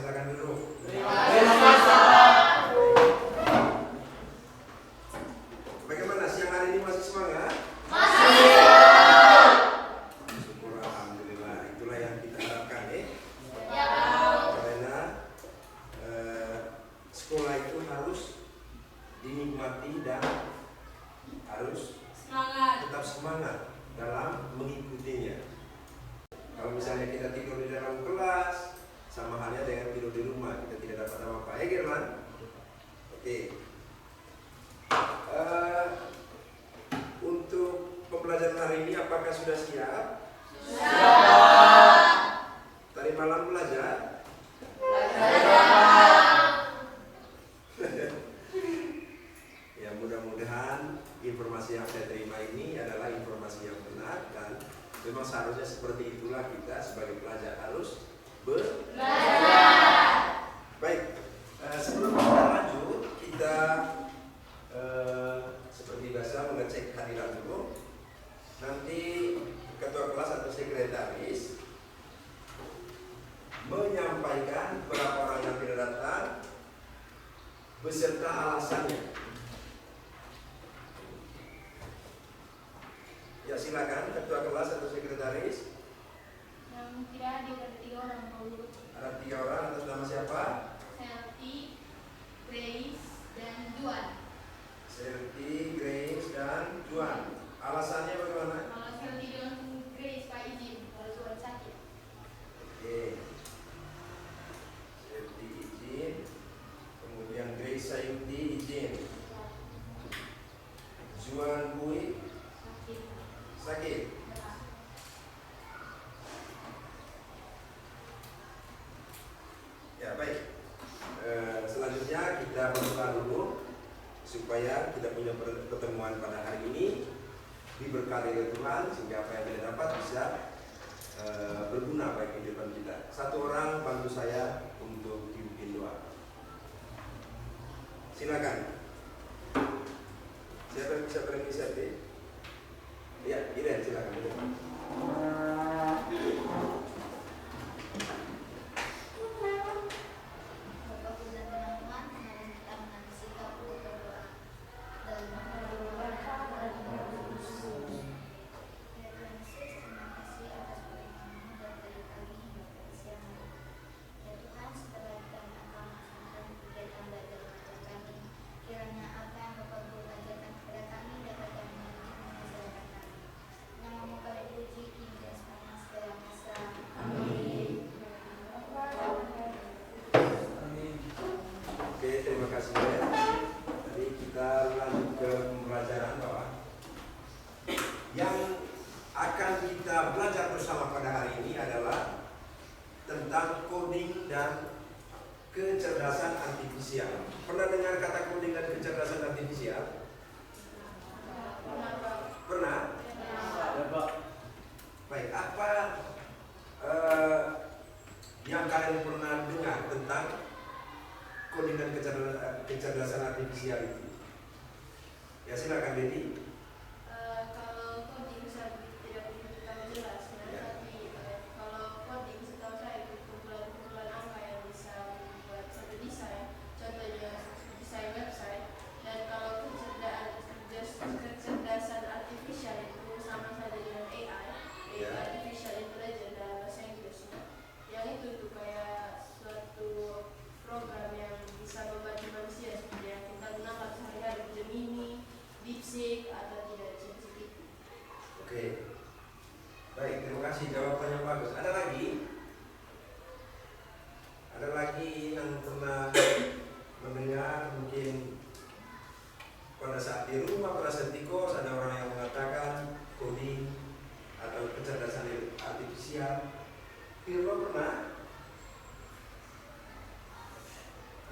silakan duduk. Bagaimana siang hari ini, masih semangat? Syukur, alhamdulillah. Itulah yang kita harapkan karena sekolah itu harus dinikmati dan harus tetap semangat dalam mengikutinya. Kalau misalnya kita tidur di dalam kelas, sama halnya dengan tidur di rumah, kita tidak dapat apa-apa. Ya, German? Oke. Untuk pembelajaran hari ini, apakah sudah siap? Siap. Tadi malam belajar? Ya, mudah-mudahan informasi yang saya terima ini adalah informasi yang benar dan memang seharusnya seperti itulah kita sebagai pelajar harus belajar. Baik, sebelum kita lanjut, kita seperti biasa mengecek hadiran dulu. Nanti ketua kelas atau sekretaris menyampaikan berapa orang yang tidak datang beserta alasannya. Ya, silakan ketua kelas atau sekretaris. Yang tidak hadir ada 3 orang, Pak Guru. Ada 3 orang, atas nama siapa? Selti, Grace, dan Juan. Selti, Grace, dan Juan. Alasannya bagaimana? Kalau Selti dan Grace Pak izin, kalau Juan sakit. Oke. Selti izin, kemudian Grace Sayuti izin. Juan Bui sakit. Ya, baik. Selanjutnya kita berdoa dulu supaya kita punya pertemuan pada hari ini diberkati oleh Tuhan sehingga apa yang kita dapat bisa berguna bagi kehidupan kita. Satu orang bantu saya untuk dipimpin doa. Silakan. Siapa yang bisa berinisiatif? Ya, Iren, silakan. Kecerdasan artifisial. Pernah dengar kata coding dan kecerdasan artifisial? Pernah? Baik, apa yang kalian pernah dengar tentang coding dan kecerdasan artifisial itu? Ya, silakan Dedi. Kalau coding saya tidak begitu jelas, tapi kalau coding setahu saya itu kumpulan angka yang bisa membuat satu desain, contohnya desain website. Dan kalau kecerdasan artifisial itu sama saja dengan AI, artificial intelligence dalam bahasa Inggrisnya. Yang itu tuh kayak suatu program yang bisa membantu manusia seperti yang kita gunakan sehari-hari, Gemini, DeepSeek, atau tidak ChatGPT. Oke. Baik, terima kasih, jawabannya bagus. Ada lagi? Ada lagi yang pernah mendengar mungkin pada saat di rumah, pada saat di kos, ada orang yang mengatakan coding atau kecerdasan artifisial. Firman pernah?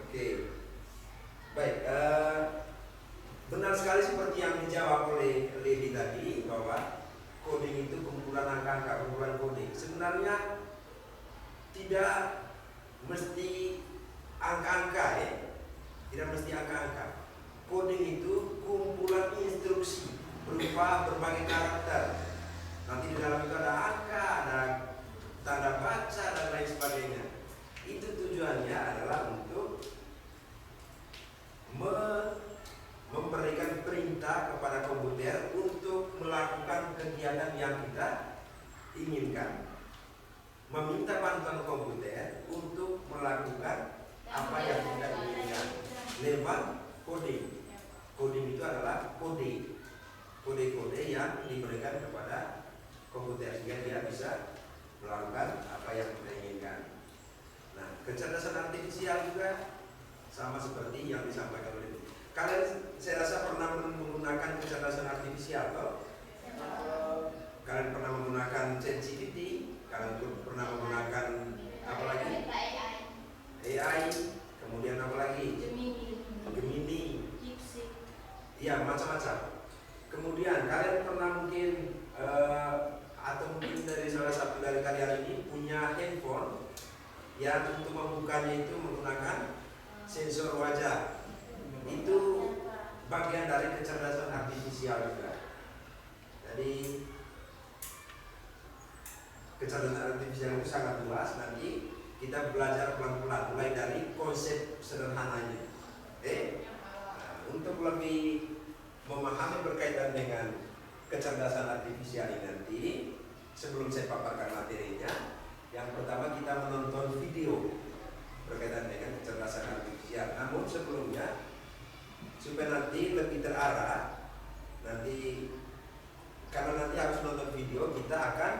Oke. Baik, benar sekali seperti yang dijawab oleh Lady tadi bahwa coding itu kumpulan angka-angka, kumpulan coding. Sebenarnya tidak mesti angka-angka ya. Tidak mesti angka-angka. Coding itu kumpulan instruksi berupa berbagai karakter. Nanti di dalam itu ada angka, ada tanda baca dan lain sebagainya. Itu tujuannya melakukan apa yang kita inginkan lewat coding. Coding itu adalah kode-kode yang diberikan kepada komputer sehingga dia bisa melakukan apa yang kita inginkan. Nah, kecerdasan artifisial juga sama seperti yang disampaikan oleh kalian. Saya rasa pernah menggunakan kecerdasan artifisial, toh? Kalian pernah menggunakan ChatGPT, kalian pernah menggunakan apa lagi? AI, kemudian apa lagi? Gemini. Iya, macam-macam. Kemudian kalian pernah mungkin atau mungkin dari salah satu dari kalian ini punya handphone yang untuk membukanya itu menggunakan sensor wajah. Itu bagian dari kecerdasan artifisial juga. Jadi kecerdasan artifisial itu sangat luas. Nanti kita belajar pelan-pelan mulai dari konsep sederhananya. Untuk lebih memahami berkaitan dengan kecerdasan artifisial ini nanti, sebelum saya paparkan materinya, yang pertama kita menonton video berkaitan dengan kecerdasan artifisial. Namun sebelumnya, supaya nanti lebih terarah, nanti karena nanti harus nonton video, kita akan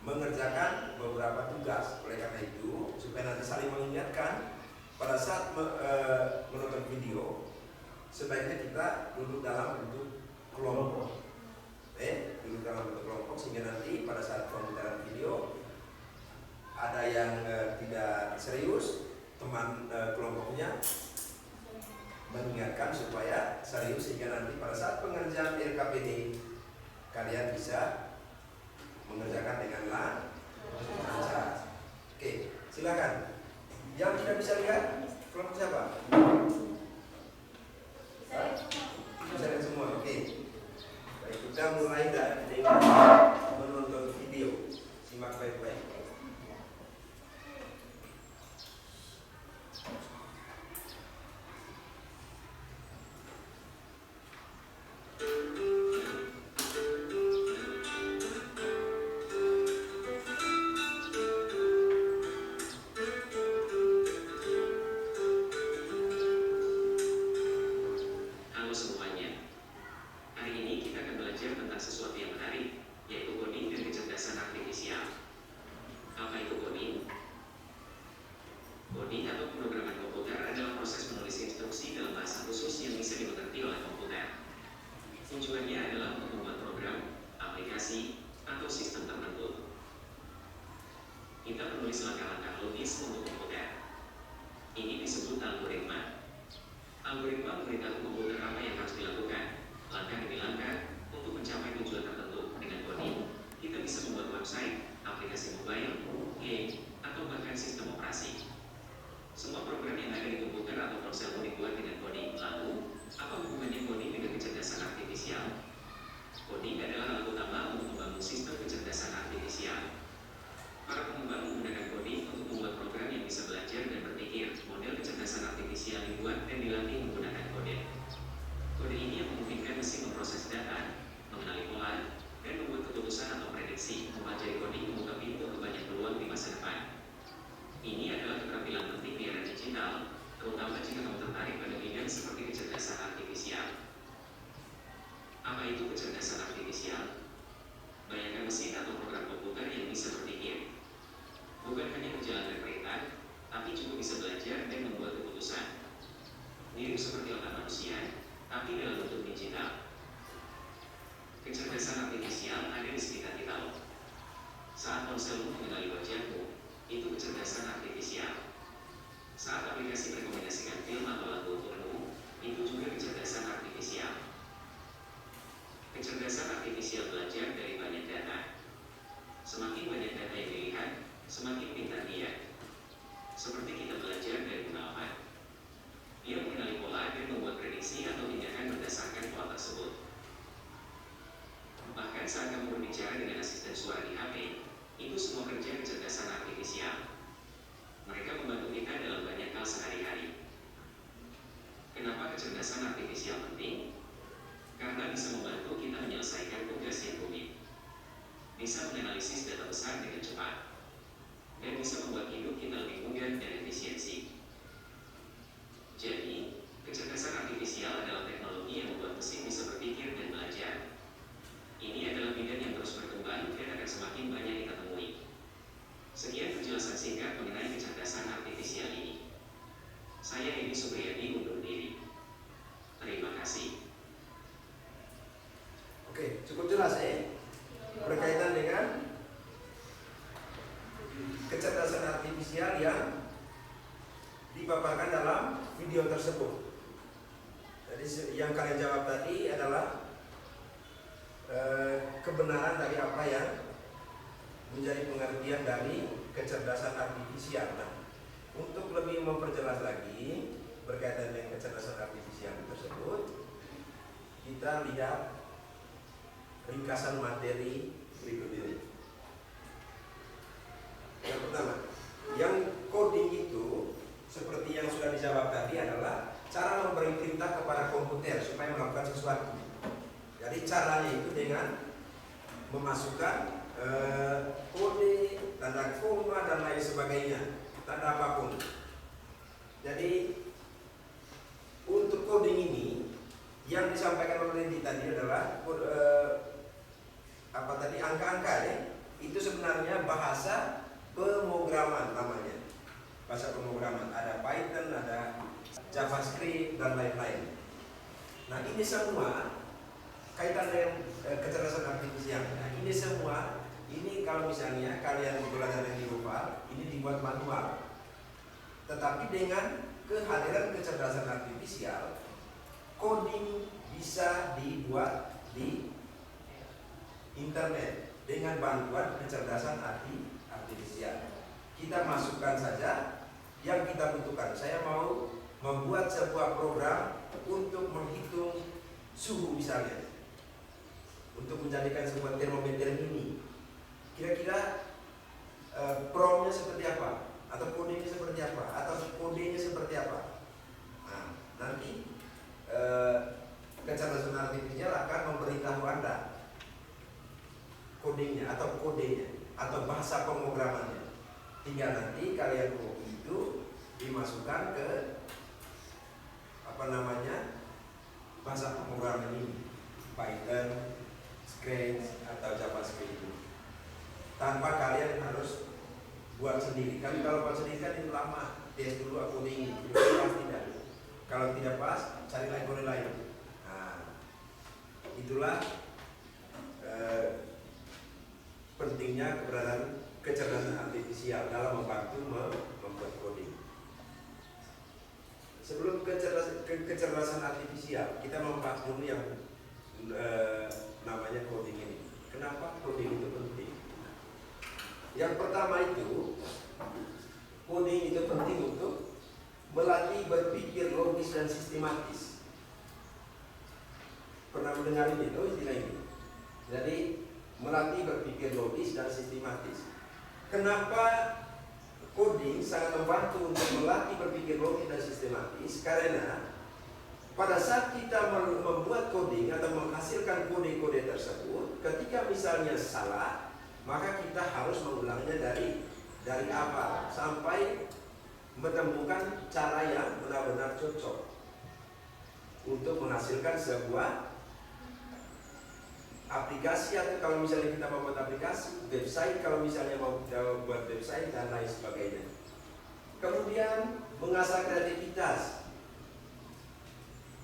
mengerjakan beberapa tugas. Oleh karena itu, supaya nanti saling mengingatkan pada saat menonton video, sebaiknya kita duduk dalam bentuk kelompok. Duduk dalam bentuk kelompok sehingga nanti pada saat pemutaran video ada yang tidak serius, teman kelompoknya mengingatkan supaya serius sehingga nanti pada saat pengerjaan RKPD kalian bisa mengerjakan dengan lancar. Oke, silakan. Yang tidak bisa lihat kelompok siapa? Bisa lihat semua. Oke. Baik, kita mulai dari menonton video. Simak baik-baik. Bisa menganalisis data besar dengan cepat dan bisa membuat hidup kita lebih mudah dan efisien. Cukup jelas berkaitan dengan kecerdasan artifisial yang dipaparkan dalam video tersebut. Jadi yang kalian jawab tadi adalah kebenaran dari apa yang menjadi pengertian dari kecerdasan artifisial. Nah, untuk lebih memperjelas lagi berkaitan dengan kecerdasan artifisial tersebut, kita lihat ringkasan materi berikut ini. Yang pertama, yang coding itu seperti yang sudah dijawab tadi adalah cara memberi perintah kepada komputer supaya melakukan sesuatu. Jadi caranya itu dengan memasukkan kode, tanda koma dan lain sebagainya, tanda apapun. Jadi untuk coding ini yang disampaikan oleh Randy tadi adalah angka-angka itu sebenarnya bahasa pemrograman namanya. Bahasa pemrograman, ada Python, ada JavaScript dan lain-lain. Nah, ini semua kaitan dengan kecerdasan artifisial. Nah, ini semua kalau misalnya kalian belajar yang di Rupa, ini dibuat manual. Tetapi dengan kehadiran kecerdasan artifisial, coding bisa dibuat di internet dengan bantuan kecerdasan artifisial. Kita masukkan saja yang kita butuhkan. Saya mau membuat sebuah program untuk menghitung suhu misalnya, untuk menjadikan sebuah termometer mini. Kira-kira promnya seperti apa, atau kodenya seperti apa, atau kodenya seperti apa. Nah, nanti kecerdasan artifisial akan memberitahu Anda kodenya atau kodenya atau bahasa pemrogramannya. Tinggal nanti kalian itu dimasukkan ke bahasa pemrograman ini, Python, Scratch atau JavaScript itu. Tanpa kalian harus buat sendiri. Kan kalau buat sendiri kan itu lama. Tes dulu coding ini, pas tidak. Kalau tidak pas, cari lagi kode lain. Nah, itulah pentingnya keberadaan kecerdasan artifisial dalam membantu membuat coding. Sebelum kecerdasan artifisial, kita membahas dulu yang namanya coding ini. Kenapa coding itu penting? Yang pertama itu, coding itu penting untuk melatih berpikir logis dan sistematis. Pernah mendengar ini, istilah ini? Jadi melatih berpikir logis dan sistematis. Kenapa coding sangat membantu untuk melatih berpikir logis dan sistematis? Karena pada saat kita membuat coding atau menghasilkan kode-kode tersebut, ketika misalnya salah, maka kita harus mengulangnya dari awal sampai menemukan cara yang benar-benar cocok untuk menghasilkan sebuah aplikasi, atau kalau misalnya kita mau buat aplikasi, website, kalau misalnya mau buat website dan lain sebagainya. Kemudian mengasah kreativitas,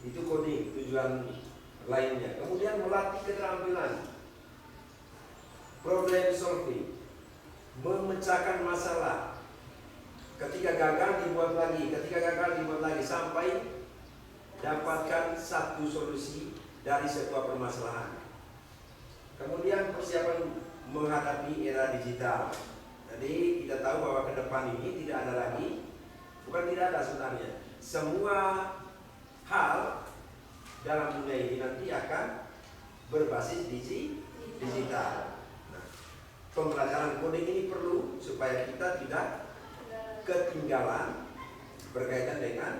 itu coding tujuan lainnya. Kemudian melatih keterampilan problem solving, memecahkan masalah. Ketika gagal dibuat lagi, sampai dapatkan satu solusi dari sebuah permasalahan. Kemudian persiapan menghadapi era digital. Jadi kita tahu bahwa ke depan ini tidak ada lagi, bukan tidak ada sebenarnya, semua hal dalam dunia ini nanti akan berbasis digital. Nah, pembelajaran coding ini perlu supaya kita tidak ketinggalan berkaitan dengan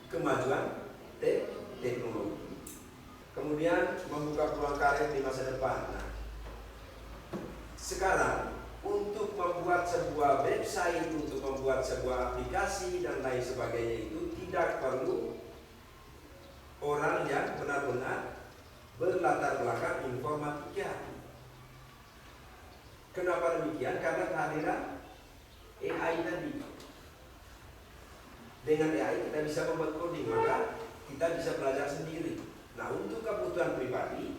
kemajuan teknologi. Kemudian membuka peluang karir di masa depan. Nah, sekarang untuk membuat sebuah website, untuk membuat sebuah aplikasi dan lain sebagainya itu tidak perlu orang yang benar-benar berlatar belakang informatika. Kenapa demikian? Karena kehadiran AI tadi. Dengan AI kita bisa membuat coding, maka kita bisa belajar sendiri. Nah, untuk kebutuhan pribadi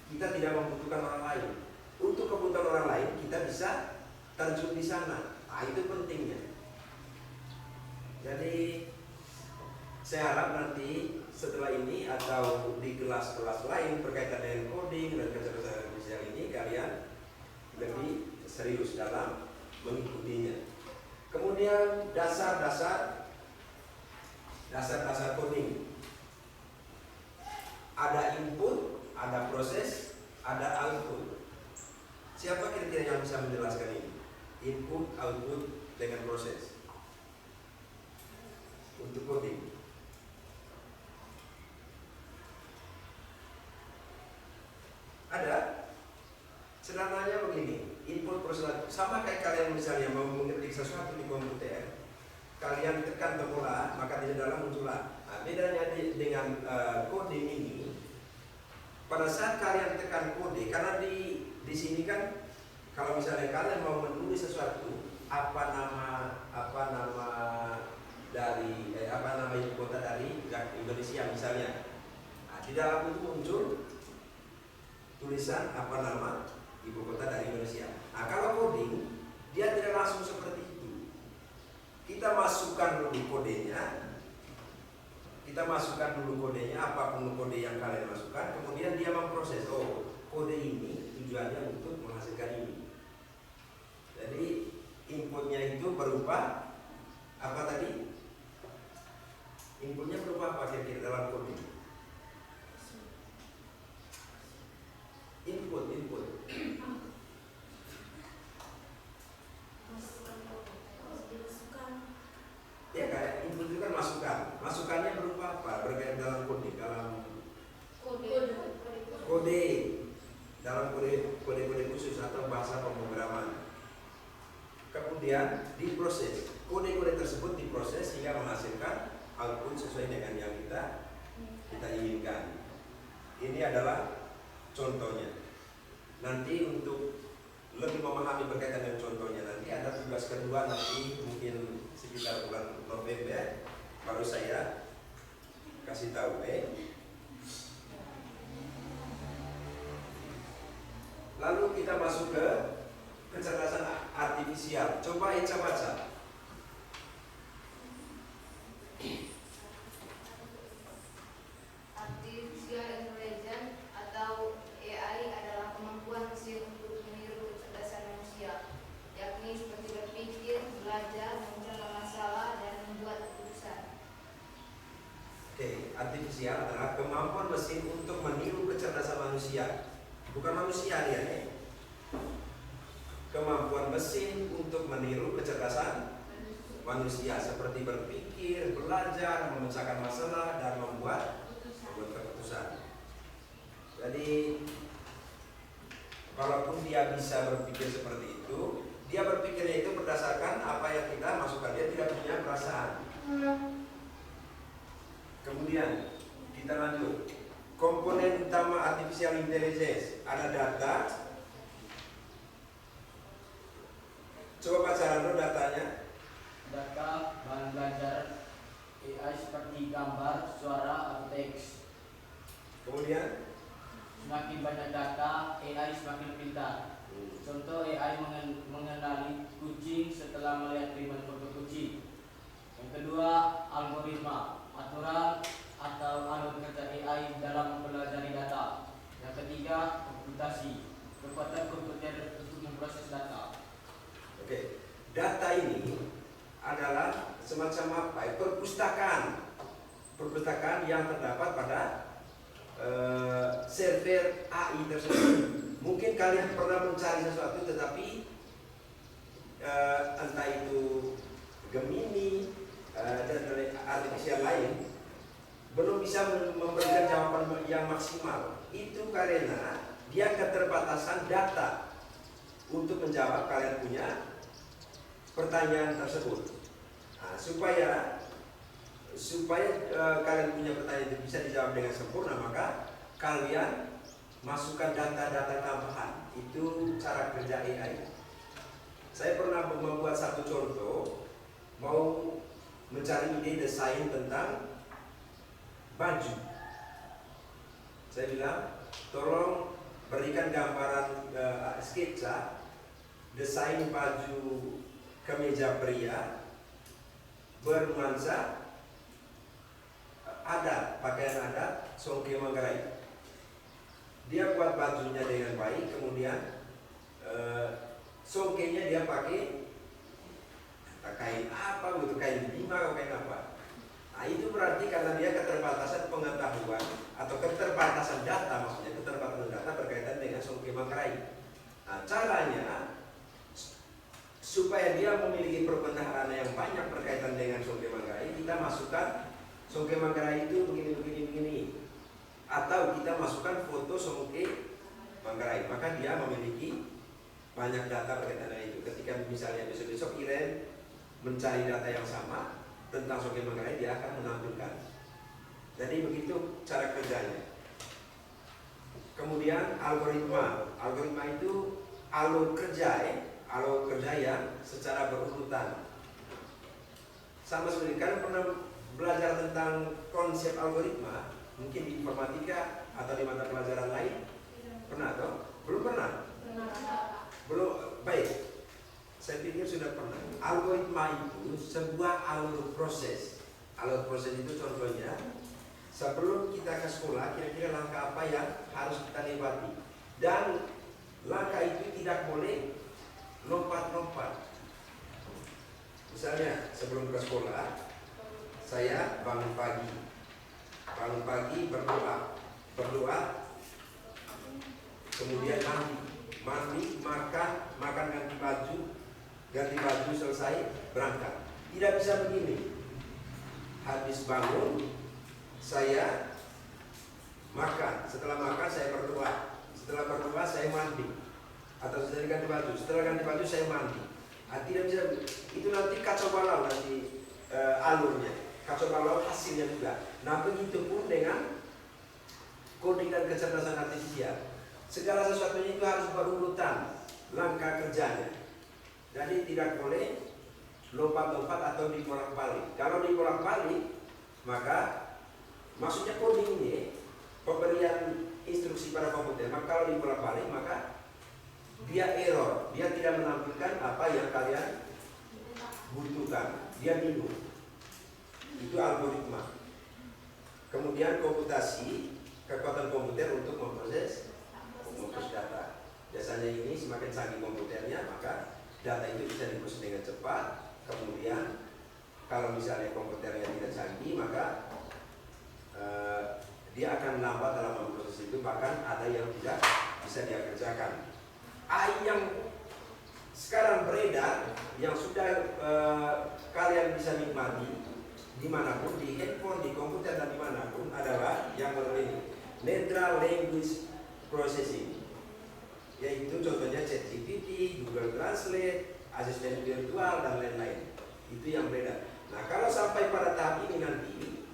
kita tidak membutuhkan orang lain. Untuk kebutuhan orang lain kita bisa terjun di sana. Nah, itu pentingnya. Jadi saya harap nanti setelah ini atau di kelas-kelas lain berkaitan dengan coding dan kecerdasan artifisial ini kalian lebih serius dalam mengikutinya. Kemudian dasar-dasar coding. Ada input, ada proses, ada output. Siapa kira-kira yang bisa menjelaskan ini? Input, output, dengan proses untuk coding. Ada? Sederhananya begini, input proses sama kayak kalian misalnya mau mengetik sesuatu di komputer, kalian tekan tombol A, maka di dalam muncul A. Nah, bedanya dengan coding ini, pada saat kalian tekan kode, karena di sini kan kalau misalnya kalian mau menulis sesuatu, apa nama dari apa nama ibu kota dari Indonesia misalnya, nah, di dalam itu muncul tulisan apa nama ibu kota dari Indonesia. Nah, kalau coding dia tidak langsung seperti itu. Kita masukkan dulu kodenya, apapun kode yang kalian masukkan, kemudian dia memproses. Oh, kode ini tujuannya untuk menghasilkan ini. Jadi inputnya itu berupa apa tadi? Inputnya berupa apa kira-kira dalam kode? Input. Ya kayak input itu kan masukan. Masukannya berupa apa? Berkaitan dalam kode, dalam kode khusus atau bahasa pemrograman. Kemudian diproses. Kode-kode tersebut diproses hingga menghasilkan output sesuai dengan yang kita inginkan. Ini adalah contohnya. Nanti untuk lebih memahami berkaitan dengan contohnya, nanti ada tugas kedua nanti mungkin sekitar bulan November baru saya kasih tahu. Lalu kita masuk ke kecerdasan artifisial. Coba baca. Artificial intelligence atau AI adalah kemampuan mesin untuk meniru kecerdasan manusia, yakni seperti berpikir, belajar, memecahkan masalah, dan membuat keputusan. Oke, artifisial adalah kemampuan mesin untuk meniru kecerdasan manusia. Bukan manusia dia, kemampuan mesin untuk meniru kecerdasan manusia seperti berpikir, belajar, memecahkan masalah, dan membuat keputusan. Jadi kalaupun dia bisa berpikir seperti itu, dia berpikirnya itu berdasarkan apa yang kita masukkan. Dia tidak punya perasaan. Kemudian kita lanjut. Komponen utama artificial intelligence ada data. Coba baca dulu datanya. Data bahan belajar AI seperti gambar, suara, atau teks. Kemudian Semakin banyak data, AI semakin pintar. Contoh, AI mengenali kucing setelah melihat ribuan foto kucing. Yang kedua, algoritma, aturan atau alur kerja AI dalam mempelajari data. Yang ketiga, komputasi, kekuatan komputer untuk memproses data. Oke, data ini adalah semacam apa? Perpustakaan yang terdapat pada server AI tersebut. Mungkin kalian pernah mencari sesuatu, tetapi entah itu Gemini dan artifisial lain belum bisa memberikan jawaban yang maksimal. Itu karena dia keterbatasan data untuk menjawab kalian punya pertanyaan tersebut. Nah, supaya kalian punya pertanyaan itu bisa dijawab dengan sempurna, maka kalian masukkan data-data tambahan. Itu cara kerja AI. Saya pernah membuat satu contoh, mau mencari ide desain tentang baju. Saya bilang, tolong berikan gambaran sketsa desain baju kemeja pria bernuansa adat, pakaian adat Songke Manggarai. Dia buat bajunya dengan baik, kemudian songkenya dia pakai kain apa gitu, kain lima atau kain apa. Nah itu berarti karena dia keterbatasan pengetahuan atau keterbatasan data, maksudnya keterbatasan data berkaitan dengan Songke Manggarai. Nah caranya supaya dia memiliki perbenaran yang banyak berkaitan dengan Songke Manggarai, kita masukkan Songke Manggarai itu begini. Atau kita masukkan foto Songke Manggarai, maka dia memiliki banyak data berkaitan dengan itu. Ketika misalnya besok-besok Iren mencari data yang sama tentang Songke Manggarai, dia akan menampilkan. Jadi begitu cara kerjanya. Kemudian algoritma itu alur kerja yang secara berurutan. Sama seperti kalian pernah belajar tentang konsep algoritma, mungkin di informatika atau di mata pelajaran lain, pernah atau belum pernah? Belum, baik. Saya pikir sudah pernah. Algoritma itu sebuah alur proses. Alur proses itu contohnya, sebelum kita ke sekolah, kira-kira langkah apa yang harus kita lewati. Dan langkah itu tidak boleh lompat-lompat. Misalnya sebelum ke sekolah, saya bangun pagi berdoa, kemudian mandi, makan ganti baju selesai berangkat. Tidak bisa begini. Habis bangun saya makan, setelah makan saya berdoa, setelah berdoa saya mandi, atau setelah ganti baju, saya mandi. Tidak bisa, itu nanti kacau balau nanti alurnya, kacau balau hasilnya juga. Nah begitu pun dengan coding dan kecerdasan artifisial, segala sesuatunya itu harus berurutan langkah kerjanya. Jadi tidak boleh lompat-lompat atau dibolak-balik. Kalau dibolak-balik, maka maksudnya coding ini pemberian instruksi pada komputer. Maka kalau dibolak-balik, maka dia error, dia tidak menampilkan apa yang kalian butuhkan, dia bingung. Itu algoritma. Kemudian komputasi, kekuatan komputer untuk memproses data. Biasanya ini semakin canggih komputernya, maka data itu bisa diproses dengan cepat. Kemudian kalau misalnya komputernya tidak canggih, maka dia akan lambat dalam memproses itu, bahkan ada yang tidak bisa dia kerjakan. AI yang sekarang beredar, yang sudah kalian bisa nikmati dimanapun, di handphone, di komputer dan dimanapun, adalah yang ini Natural Language Processing, yaitu contohnya ChatGPT, Google Translate, asisten virtual dan lain-lain. Itu yang beredar. Nah kalau sampai pada tahap ini nanti,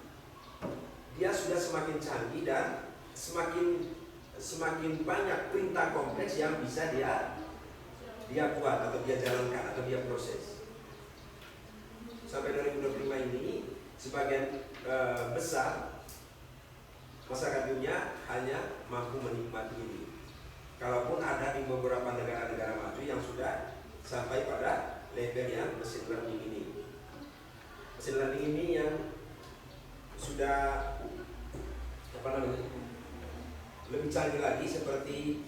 dia sudah semakin canggih dan semakin banyak perintah kompleks yang bisa dia buat atau dia jalankan atau dia proses. Sampai 2025 ini sebagian besar masyarakat dunia hanya mampu menikmati ini. Kalaupun ada di beberapa negara-negara maju yang sudah sampai pada level yang mesin learning ini. Mesin learning ini yang sudah lebih canggih lagi, seperti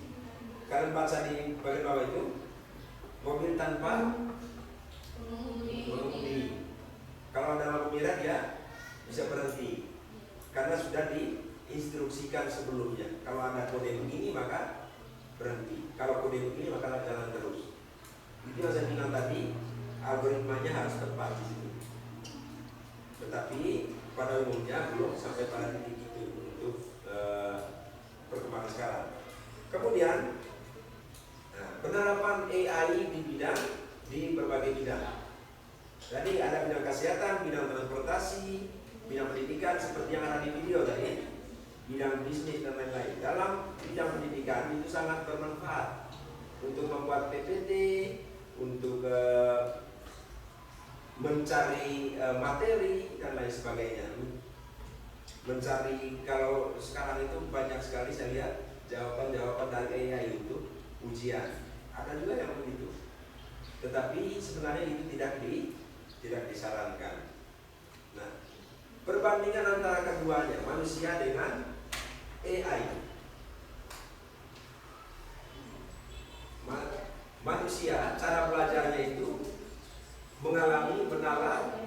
kalian baca di bagian bawah itu, mobil tanpa pengemudi. Kalau ada lampu merah dia bisa berhenti karena sudah diinstruksikan sebelumnya. Kalau ada kode begini maka berhenti, kalau kode begini maka jalan terus. Itu yang saya bilang tadi, algoritmanya harus tepat di sini. Tetapi pada umumnya belum sampai pada titik itu untuk perkembangan sekarang. Kemudian penerapan AI di berbagai bidang. Jadi ada bidang kesehatan, bidang transportasi, bidang pendidikan seperti yang ada di video tadi, bidang bisnis dan lain-lain. Dalam bidang pendidikan itu sangat bermanfaat untuk membuat PPT, untuk mencari materi dan lain sebagainya. Mencari, kalau sekarang itu banyak sekali saya lihat jawaban-jawaban dari AI itu ujian. Ada juga yang begitu. Tetapi sebenarnya itu tidak disarankan. Nah, perbandingan antara keduanya, manusia dengan AI. Manusia cara belajarnya itu mengalami, menalar,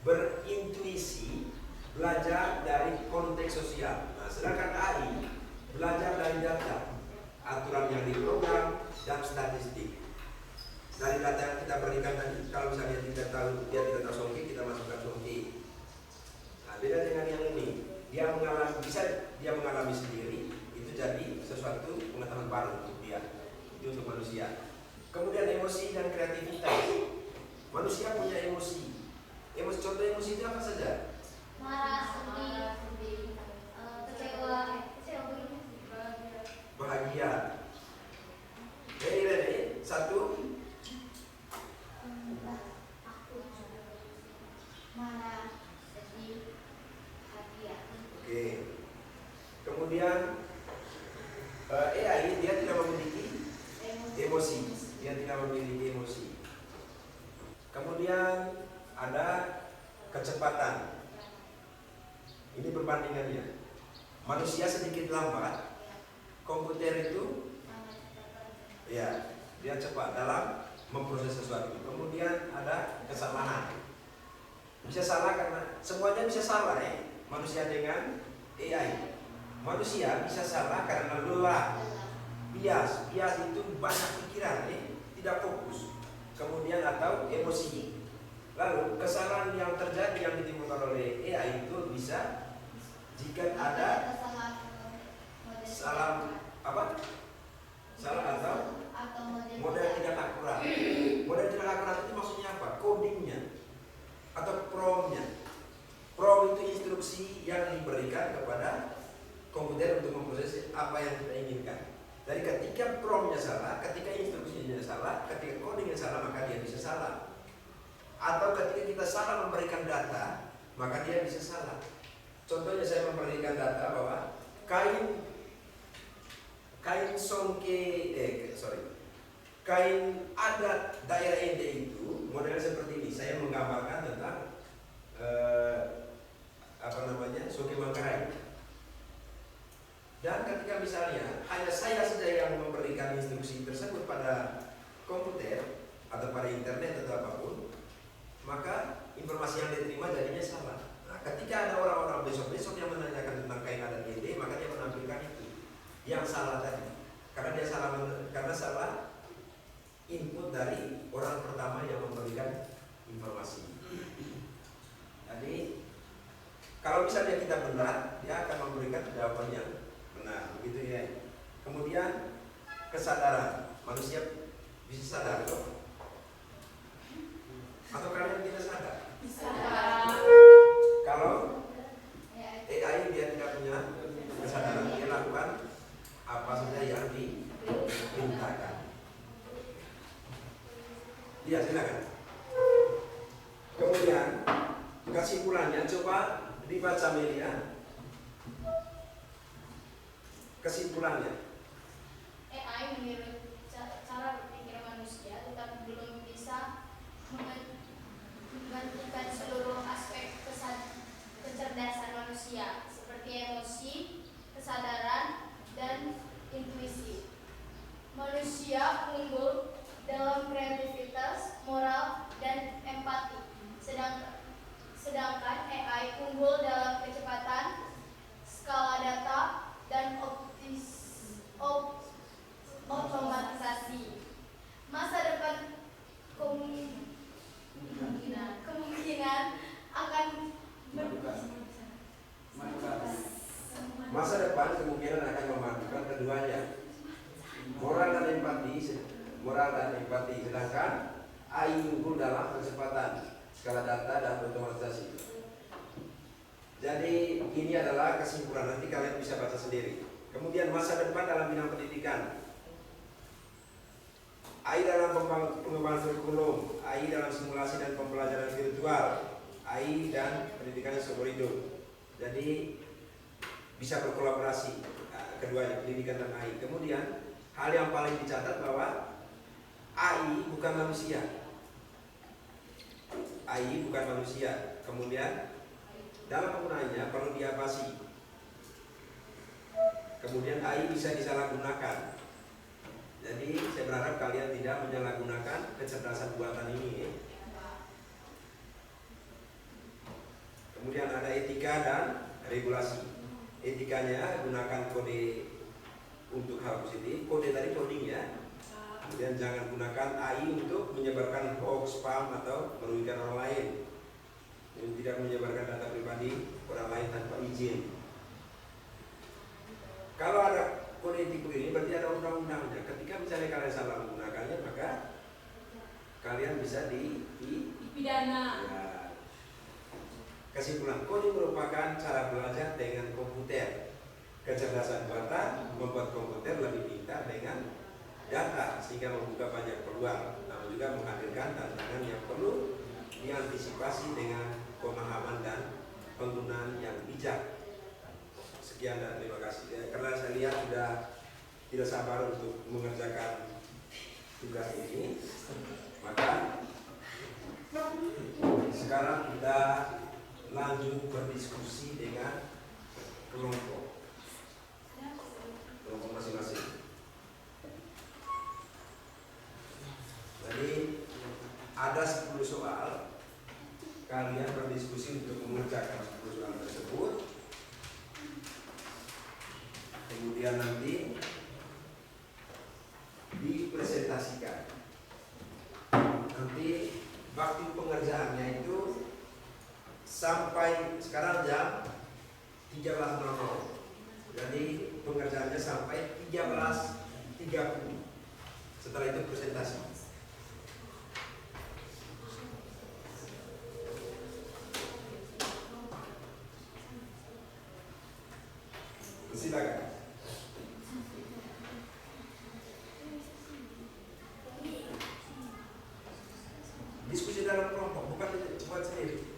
berintuisi, belajar dari konteks sosial. Nah, sedangkan AI belajar dari data, aturan yang diprogram, dan statistik. Dari data yang kita berikan tadi, kalau misalnya dia tidak tahu songke, kita masukkan songke. Nah, beda dengan yang ini, bisa dia mengalami sendiri, itu jadi sesuatu pengetahuan baru untuk dia. Itu untuk manusia. Kemudian emosi dan kreativitas. Manusia punya emosi. Contoh emosi itu apa saja? Marah, sedih, kecewa, Bahagia. Ready? Satu. marah, sedih, bahagia. Oke. Kemudian AI dia tidak memiliki emosi. Dia tidak memiliki emosi. Kemudian ada kecepatan. Ini perbandingannya. Manusia sedikit lambat, komputer itu ya dia cepat dalam memproses sesuatu. Kemudian ada kesalahan. Bisa salah karena semuanya bisa salah ya. Manusia dengan AI. Manusia bisa salah karena lelah, bias itu banyak pikiran ya, tidak fokus. Kemudian atau emosi. Lalu kesalahan yang terjadi yang ditimbulkan oleh AI itu bisa jika ada salah atau model tidak akurat. Model tidak akurat itu maksudnya apa? Codingnya atau prompt-nya. Prompt itu instruksi yang diberikan kepada komputer untuk memproses apa yang kita inginkan. Jadi ketika prompt-nya salah, ketika instruksinya salah, ketika codingnya salah, maka dia bisa salah. Atau ketika kita salah memberikan data, maka dia bisa salah. Contohnya saya memberikan data bahwa kain adat daerah Ende itu modelnya seperti ini. Saya menggambarkan tentang Songke Manggarai. Dan ketika misalnya hanya saya saja yang memberikan instruksi tersebut pada komputer atau pada internet atau apapun, maka informasi yang diterima jadinya salah. Nah, ketika ada orang-orang besok-besok yang menanyakan tentang kain adat Ende, maka dia menampilkan itu yang salah tadi. Karena salah input dari orang pertama yang memberikan informasi. Jadi kalau misalnya kita benar, dia akan memberikan jawaban yang benar, begitu ya. Kemudian kesadaran, manusia bisa sadar loh. Atau kalian tidak sadar? Bisa. Kalau AI dia tidak punya kesadaran, dia lakukan apa saja yang diperintahkan. Iya, silakan. Kemudian kesimpulannya coba dibaca Melia. Kesimpulannya. AI menurut cara berpikir manusia tetapi belum bisa menggantikan seluruh aspek kecerdasan manusia seperti emosi, kesadaran, dan intuisi. Manusia unggul dalam kreativitas, moral, dan empati, sedangkan AI unggul dalam kecepatan, skala data, dan otomatisasi. Masa depan kemungkinan akan memadukan keduanya, moral dan empati, sedangkan AI unggul dalam kecepatan, skala data, dan otomatisasi. Jadi ini adalah kesimpulan, nanti kalian bisa baca sendiri. Kemudian masa depan dalam bidang pendidikan, AI dalam pengembangan kurikulum, AI dalam simulasi dan pembelajaran virtual, AI dan pendidikan seumur hidup. Jadi bisa berkolaborasi. Nah, keduanya, pendidikan dan AI. Kemudian hal yang paling dicatat bahwa AI bukan manusia. AI bukan manusia. Kemudian dalam penggunaannya perlu diawasi. Kemudian AI bisa disalahgunakan. Jadi saya berharap kalian tidak menyalahgunakan kecerdasan buatan ini. Kemudian ada etika dan regulasi. Etikanya gunakan kode untuk hal positif. Kode tadi coding ya. Kemudian jangan gunakan AI untuk menyebarkan hoax, spam atau merugikan orang lain. Dan tidak menyebarkan data pribadi orang lain tanpa izin. Kalau ada kode etik begini berarti ada undang-undangnya. Ketika misalnya kalian salah menggunakannya, maka kalian bisa dipidana. Ya. Kesimpulan, coding merupakan cara belajar dengan komputer. Kecerdasan buatan membuat komputer lebih pintar dengan data sehingga membuka banyak peluang, namun juga menghadirkan tantangan yang perlu diantisipasi dengan pemahaman dan penggunaan yang bijak. Sekian dan terima kasih. Karena saya lihat sudah tidak sabar untuk mengerjakan tugas ini, maka sekarang kita lanjut berdiskusi dengan kelompok masing-masing. Jadi ada 10 soal, kalian berdiskusi untuk mengerjakan 10 soal tersebut. Kemudian nanti dipresentasikan. Nanti waktu pengerjaannya itu sampai sekarang jam 13.00. Jadi pengerjaannya sampai 13.30. Setelah itu presentasi. Silakan. Diskusi dalam kelompok, bukan buat sendiri.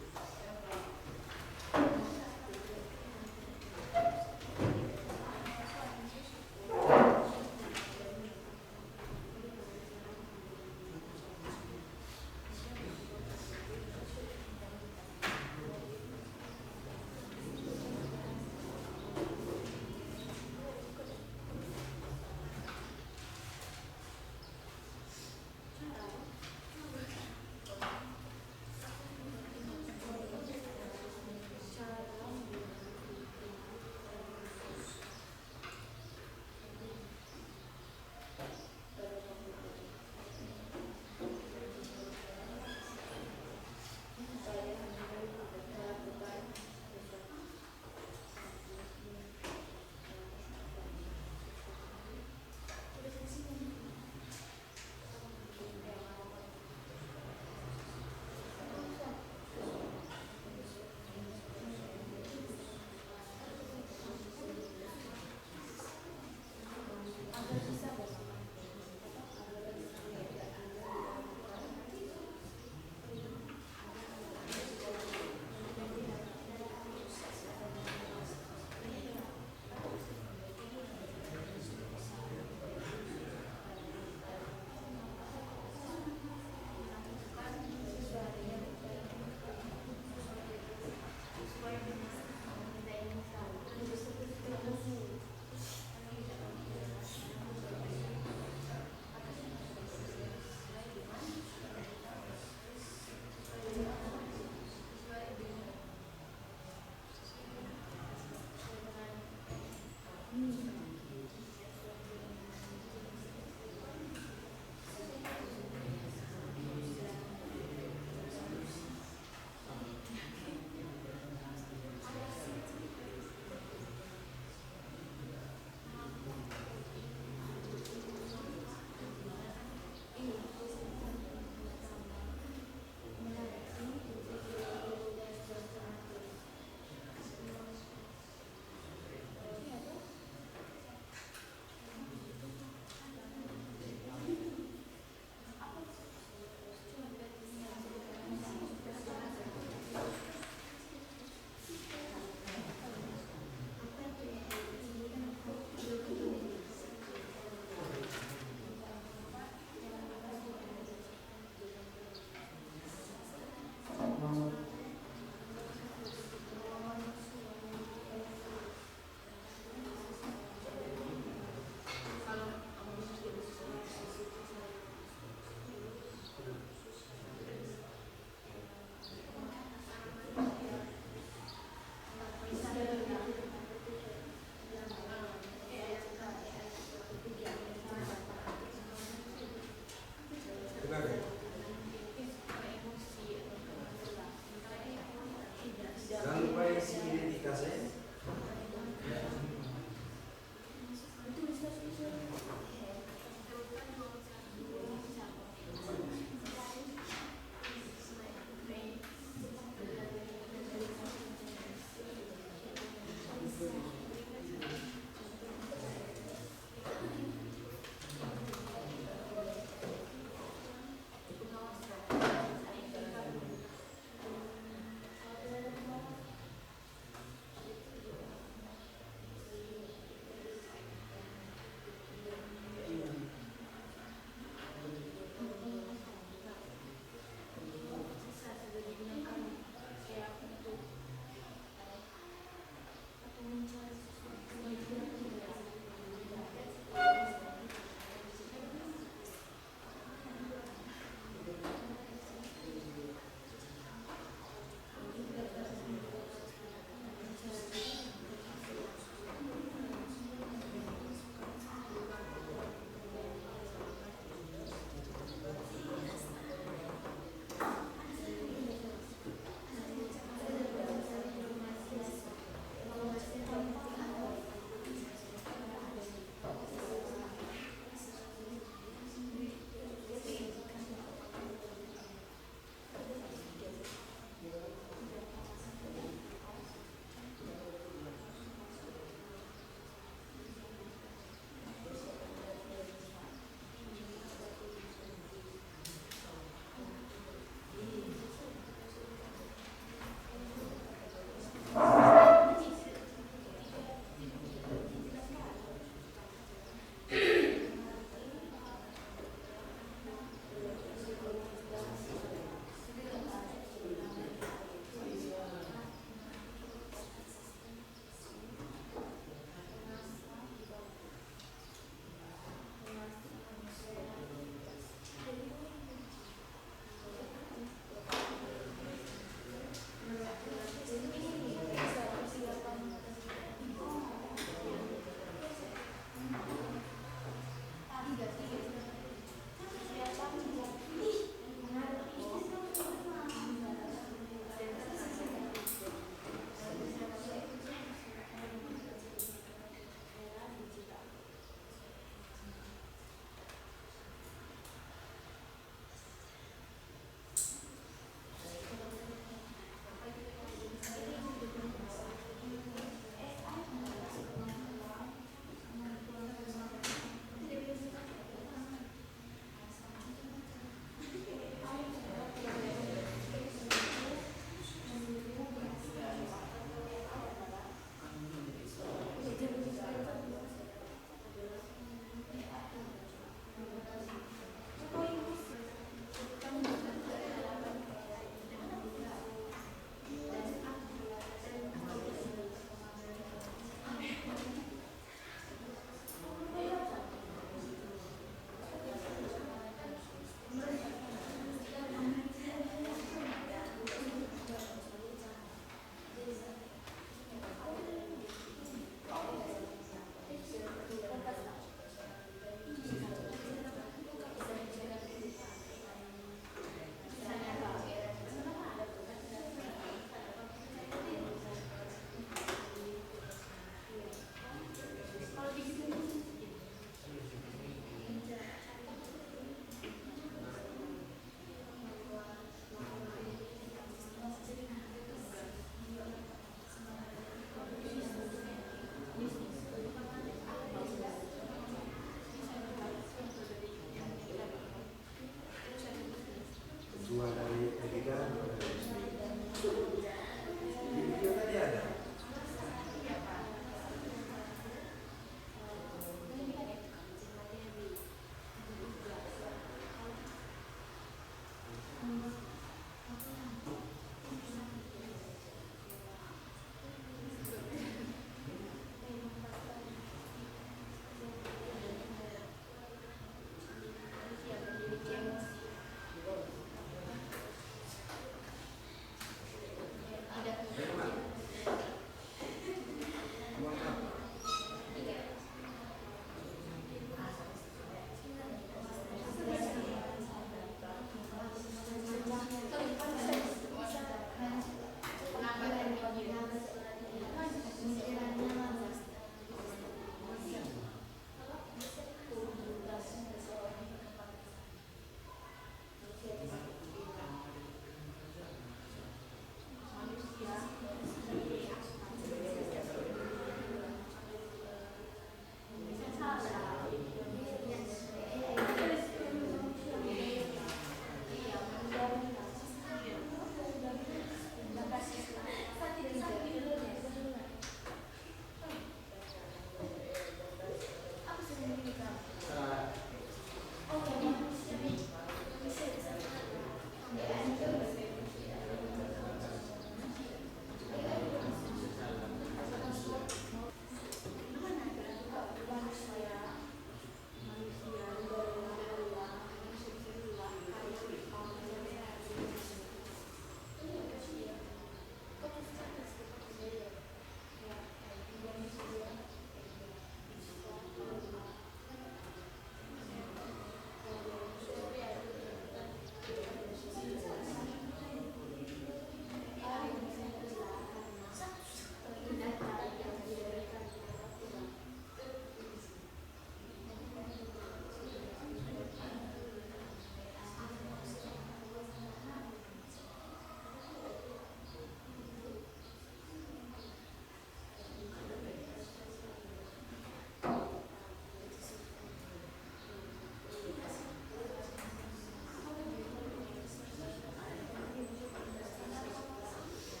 aplikasi?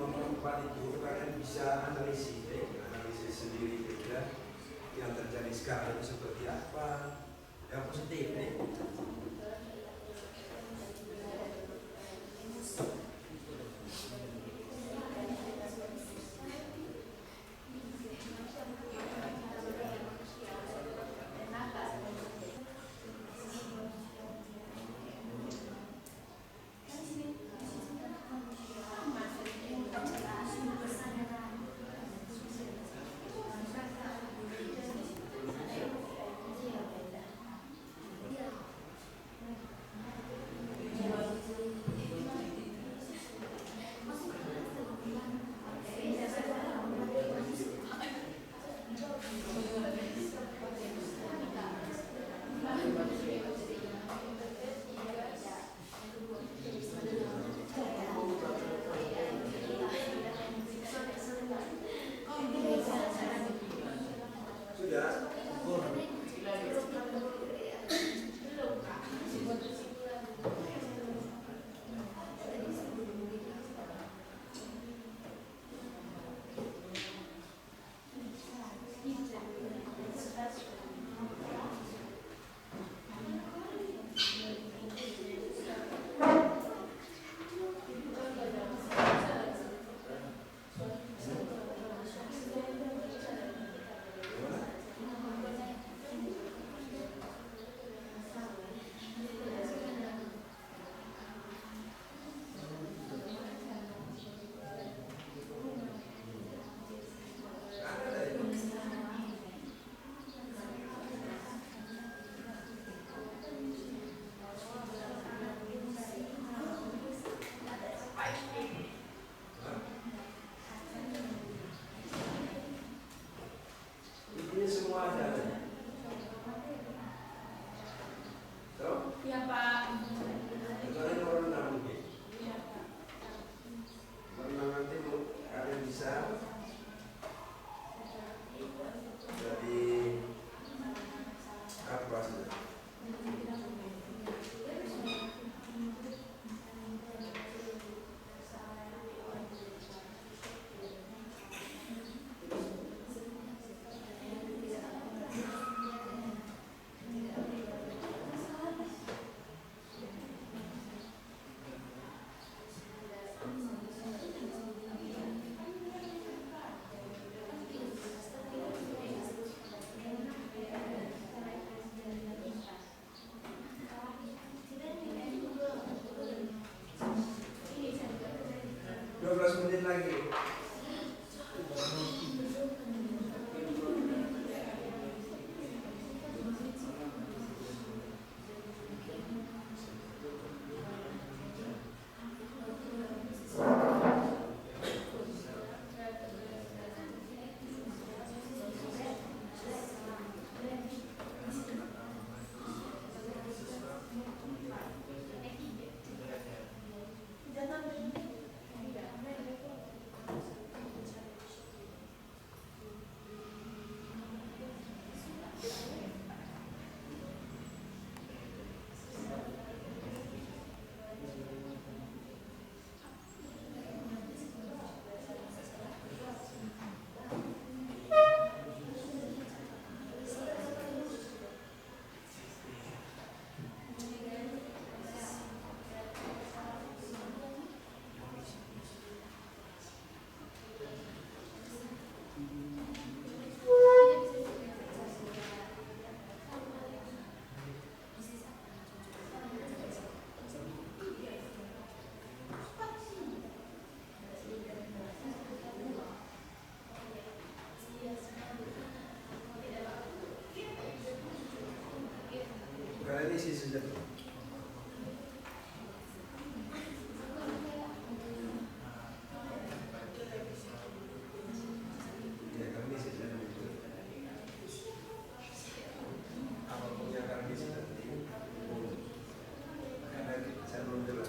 nomor 4 itu kalian bisa analisis sendiri kira yang terjadi sekarang itu seperti apa, yang positif nih. Ini semua ada. Tahu? Iya Pak. Kalian nomor 6 mungkin. Iya Pak. Karena nanti kalian bisa jadi apa sih? Menit lagi. Kalian isi saja. Ya, kami isi saja. Apapun yang kalian isi nanti, karena saya belum jelas.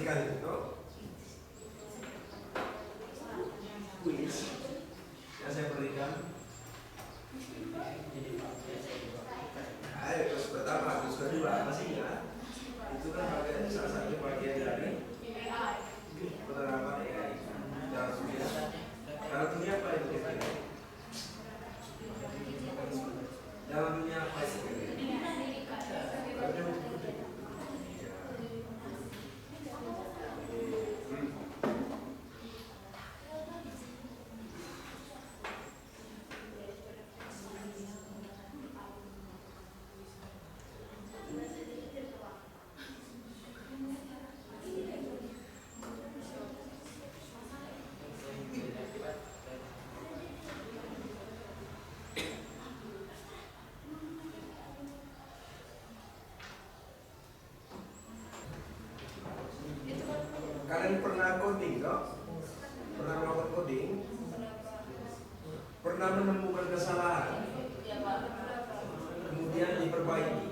berikan itu, no? Kuis yang saya berikan. Ayo, terus pertama, terus kedua, masih ya? Itu kan salah satu bagian dari penerapan AI. Dalam dunia, dalam dunia apa itu kira-kira? Dalam dunia apa itu kira-kira? Kalian pernah coding, toh? Pernah melakukan coding? Pernah menemukan kesalahan? Kemudian diperbaiki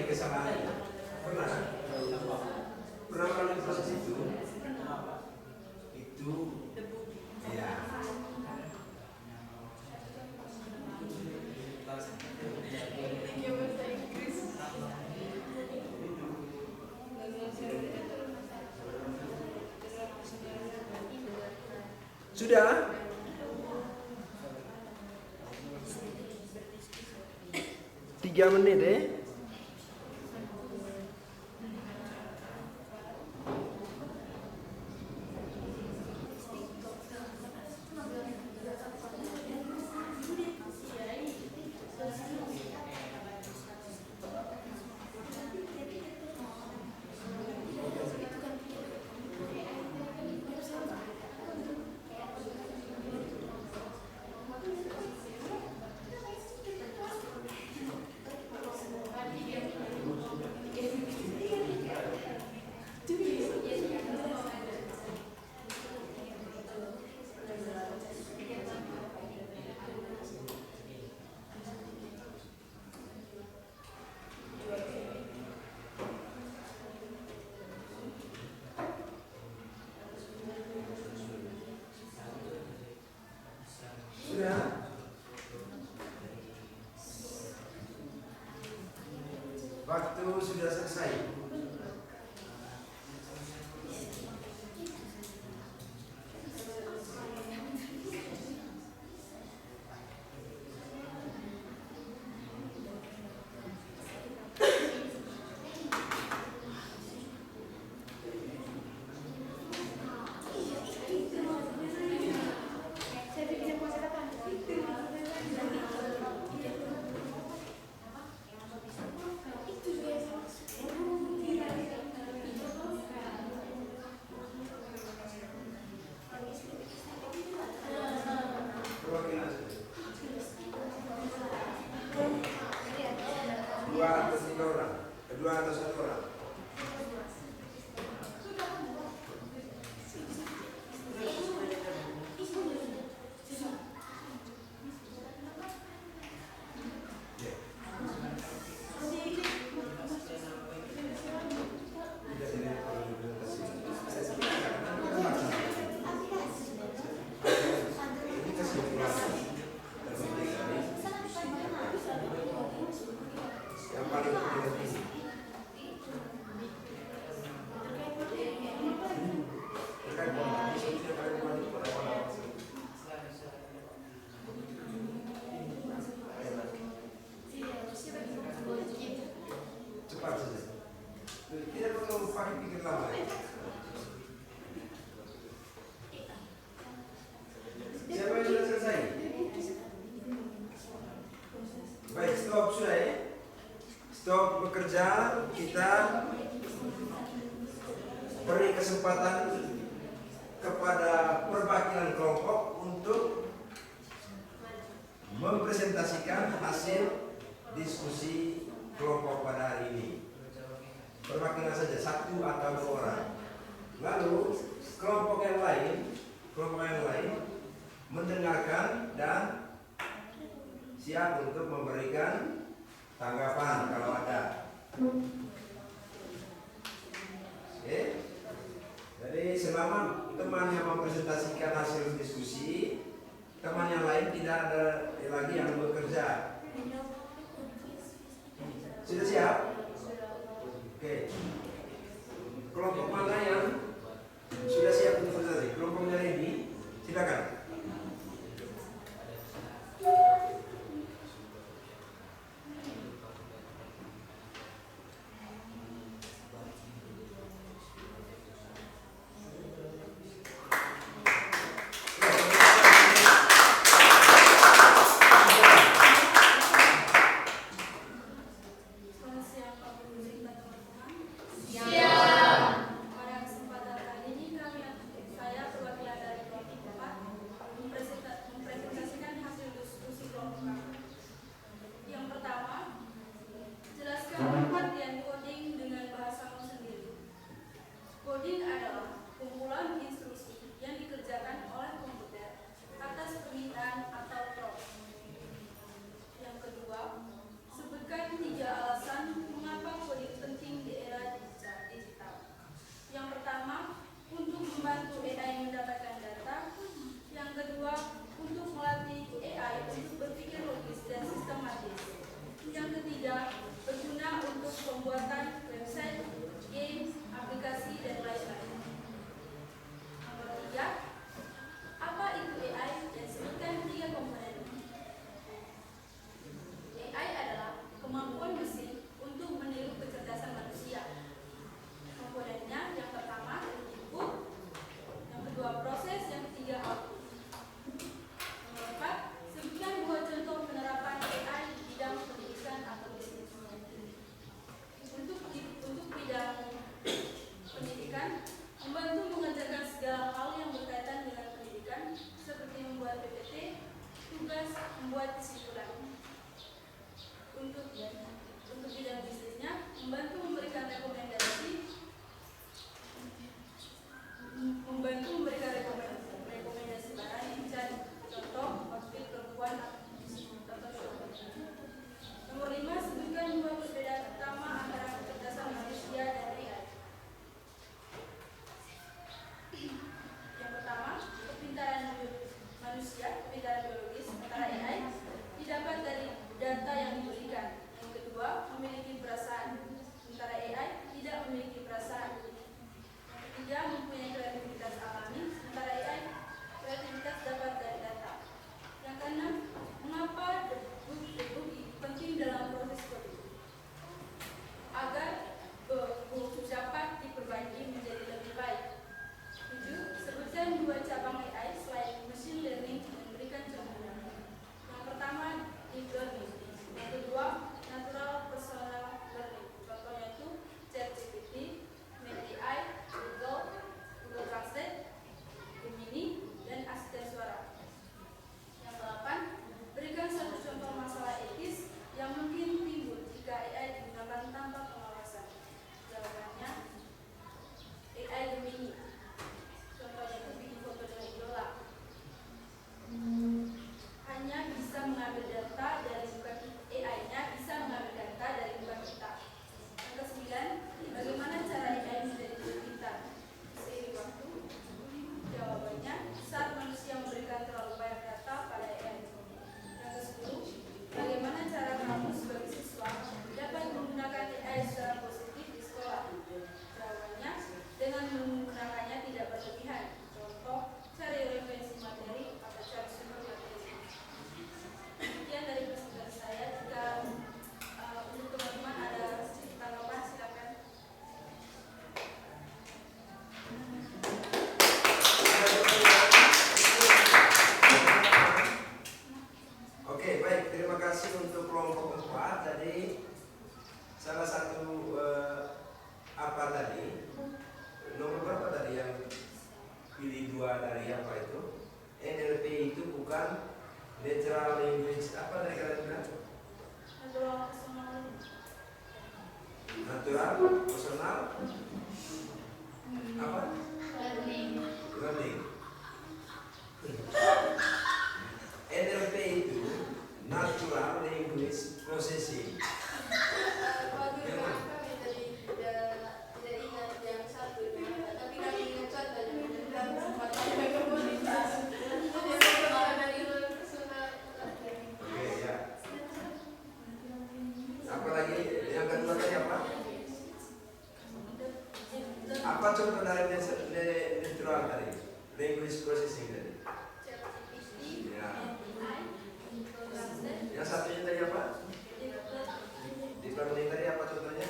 kesalahan? Pernah? Pernah melalui proses itu? Itu, ya. Sudah? 3 menit ya? Waktu sudah selesai. Dua atau satu orang. Cepat saja. Tidak perlu pakai pikir lama. Siapa yang sudah selesai? Baik, stop sudah ya. Stop bekerja. Kita beri kesempatan kepada perwakilan kelompok untuk mempresentasikan hasil diskusi kelompok pada hari ini. Perwakilan saja, 1 atau 2 orang. Lalu kelompok yang lain mendengarkan dan siap untuk memberikan tanggapan kalau ada. Oke. Jadi selama teman yang mempresentasikan hasil diskusi, teman yang lain tidak ada lagi yang bekerja. Sudah siap? Oke. Kelompok mana yang sudah siap untuk presentasi? Kelompoknya ini, silakan. Selamat siang Pak Guru dan teman-teman. Siap. Pada kesempatan kali ini saya perwakilan dari kelompok 4 mempresentasikan hasil diskusi kelompok kami. Yang pertama, jelaskan pengertian coding dengan bahasamu sendiri. Coding adalah kumpulan instruksi yang dikerjakan oleh komputer atas permintaan atau prompt. Yang kedua, sebutkan 3 alasan mengapa coding penting di era digital. Yang pertama, untuk membantu AI mendapatkan data. Yang kedua, untuk melatih AI untuk berpikir logis dan sistematis. Yang ketiga, berguna untuk pembuatan website, game, aplikasi, dan lain-lain. Nomor 3, apa itu AI dan sebutkan 3 komponen. AI adalah kemampuan mesin untuk meniru kecerdasan manusia. Komponennya yang pertama input, yang kedua proses, yang ketiga output. Nomor 4, sebutkan 2 contoh penerapan AI di bidang pendidikan atau bisnis. Untuk bidang pendidikan, membantu mengerjakan segala hal yang berkaitan dengan pendidikan, seperti membuat PPT, tugas, membuat kesimpulan. Untuk bidang bisnisnya, membantu memberikan rekomendasi barang yang dicari, contoh outfit perempuan atau shopper. Nomor 5, sebutkan 2 perbedaan utama antara kecerdasan manusia dan AI. Yang pertama, kepintaran manusia, kepintaran biologis, sementara AI didapat dari data yang diberikan. Yang kedua, memiliki perasaan, sementara AI tidak memiliki perasaan. Yang ketiga, mempunyai kreativitas alami, sementara AI kreativitas dapat dari data. Yang keenam, mengapa debug penting dalam proses coding? Agar buku dapat diperbaiki menjadi lebih baik. 7, sebutkan 2 cabang AI selain machine learning yang memberikan contohnya. Yang pertama, deep learning. Yang kedua, natural personal learning. Contohnya itu ChatGPT, MedAI, Google Translate, Gemini, dan asisten suara. Yang ke-8, berikan 1 contoh masalah etis yang mungkin timbul jika AI digunakan tanpa pengawasan. Jawabannya, AI Gemini. Contohnya itu bikin foto dengan idola. Hanya bisa mengambil data dari bukan AI-nya bisa mengambil data dari bukan kita. Yang ke-9, bagaimana cara AI menjadi lebih pintar? Seiring waktu. Jawabannya, saat manusia memberikan terlalu banyak data pada AI. Yang ke-10, bagaimana cara kamu sebagai siswa dapat menggunakan AI secara positif di sekolah? Jawabannya, dengan menggunakannya tidak berlebihan. Contoh, cari referensi materi atau cari sumber materi. Sekian dari presentasi saya. Jika untuk teman-teman ada tanggapan, silakan. Oke, baik. Terima kasih untuk kelompok 4. Jadi salah satu apa tadi? Nomor berapa tadi yang pilih 2 dari apa itu? NLP itu bukan natural language. Apa tadi kalian bilang? Natural personal apa? Learning. NLP itu natural language processing. Pak Guru, kami tadi tidak ingat yang satu contoh dari natural tadi, language processing tadi. Ya. Yang satunya tadi apa? Deep learning tadi apa contohnya?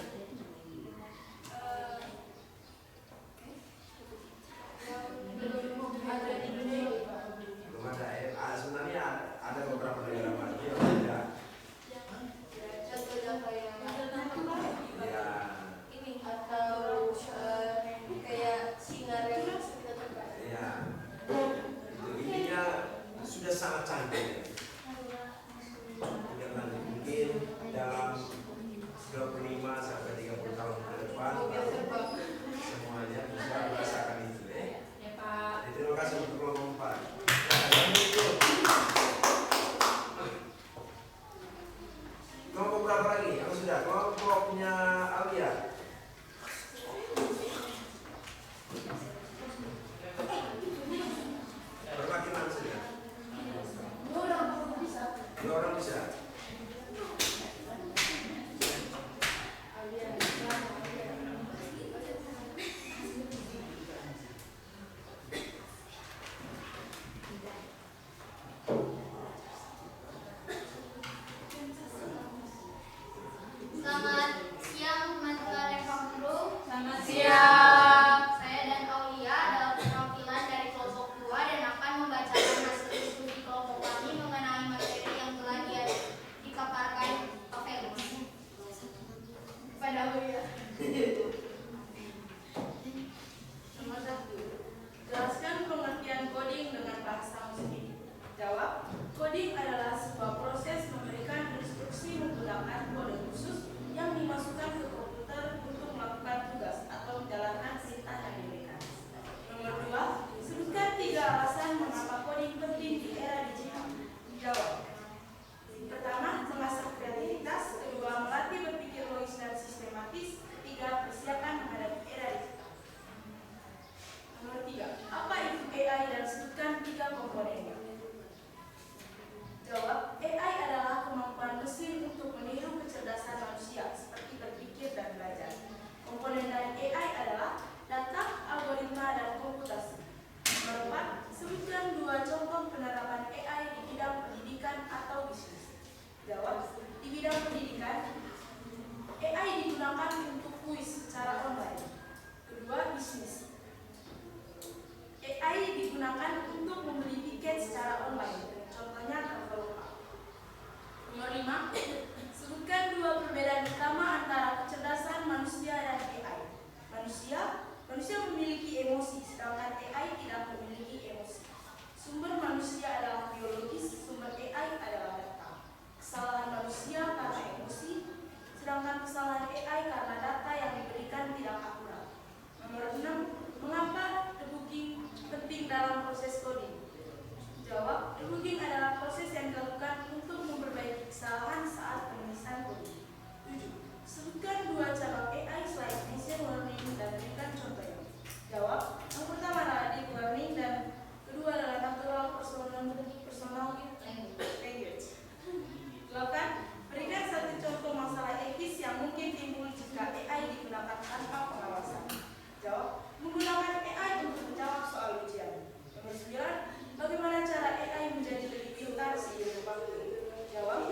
Belum ada ya. Sebenarnya ada beberapa negara maju yang ada. Contohnya kayak Ya. ini atau kayak sinar yang kita terbang. Ya. Itu intinya sudah sangat canggih. Tidak nanti mungkin dalam 25 sampai 30 tahun ke depan semuanya bisa merasakan itu Ya Pak. Jadi, terima kasih untuk kelompok 4. Kelompok berapa lagi? Yang sudah kelompoknya Alia. Perwakilan saja. 2 orang bisa. Selamat siang teman-teman Rektor. Selamat siang. Saya dan Aulia adalah perwakilan dari kelompok 2 dan akan membacakan hasil diskusi kelompok kami mengenai materi yang telah dipaparkan Pak Felix. Pada Aulia. Nomor 1. Jelaskan pengertian coding dengan bahasa mesin. Jawab. Coding adalah sebuah proses memberikan instruksi menggunakan kode khusus yang dimasukkan ke komputer untuk melakukan tugas atau menjalankan perintah yang diberikan. Nomor 2. Sebutkan 3 alasan mengapa coding penting di era digital. Jawab. Pertama, mengasah kreativitas. Kedua, melatih berpikir logis dan sistematis. Ketiga, persiapan menghadapi era digital. Nomor 3. Apa itu AI dan sebutkan 3 komponennya. Jawab. AI adalah kemampuan mesin untuk meniru kecerdasan manusia seperti berpikir dan belajar. Komponen dari AI adalah data, algoritma, dan komputasi. Nomor 4. Sebutkan 2 contoh penerapan AI di bidang pendidikan atau bisnis. Jawab. Di bidang pendidikan, AI digunakan untuk kuis secara online. Kedua, bisnis. AI digunakan untuk membeli tiket secara online. Contohnya Traveloka. Nomor 5. Sebutkan 2 perbedaan utama antara kecerdasan manusia dan AI. Manusia memiliki emosi, sedangkan AI tidak memiliki emosi. Sumber manusia adalah biologis, sumber AI adalah data. Kesalahan manusia karena emosi, sedangkan kesalahan AI karena data yang diberikan tidak akurat. Nomor 6. Mengapa debugging penting dalam proses coding? Jawab. Debugging adalah proses yang dilakukan untuk memperbaiki kesalahan saat penulisan coding. 7. Sebutkan 2 cabang AI selain machine learning dan berikan contohnya. Jawab. Yang pertama adalah deep learning dan kedua adalah natural personal language. 8. Berikan 1 contoh masalah etis yang mungkin timbul jika AI digunakan tanpa pengawasan. Jawab. Menggunakan AI untuk menjawab soal ujian. Nomor 9. Bagaimana cara AI menjadi lebih pintar seiring waktu? Jawab.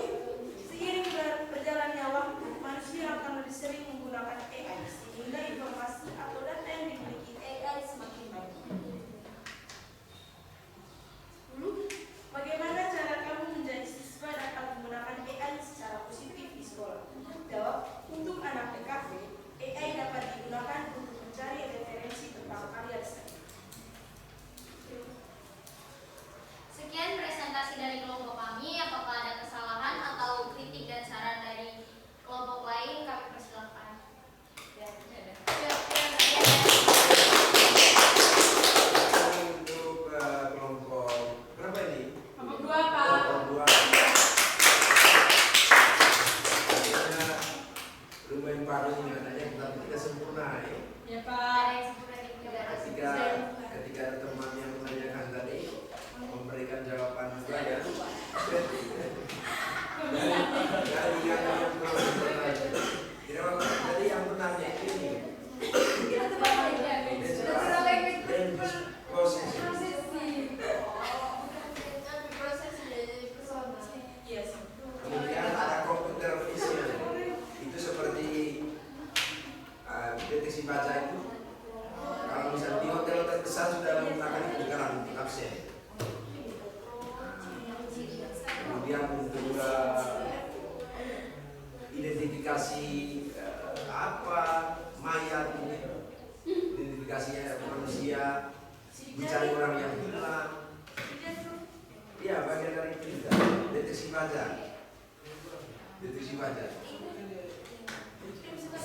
Deteksi wajah.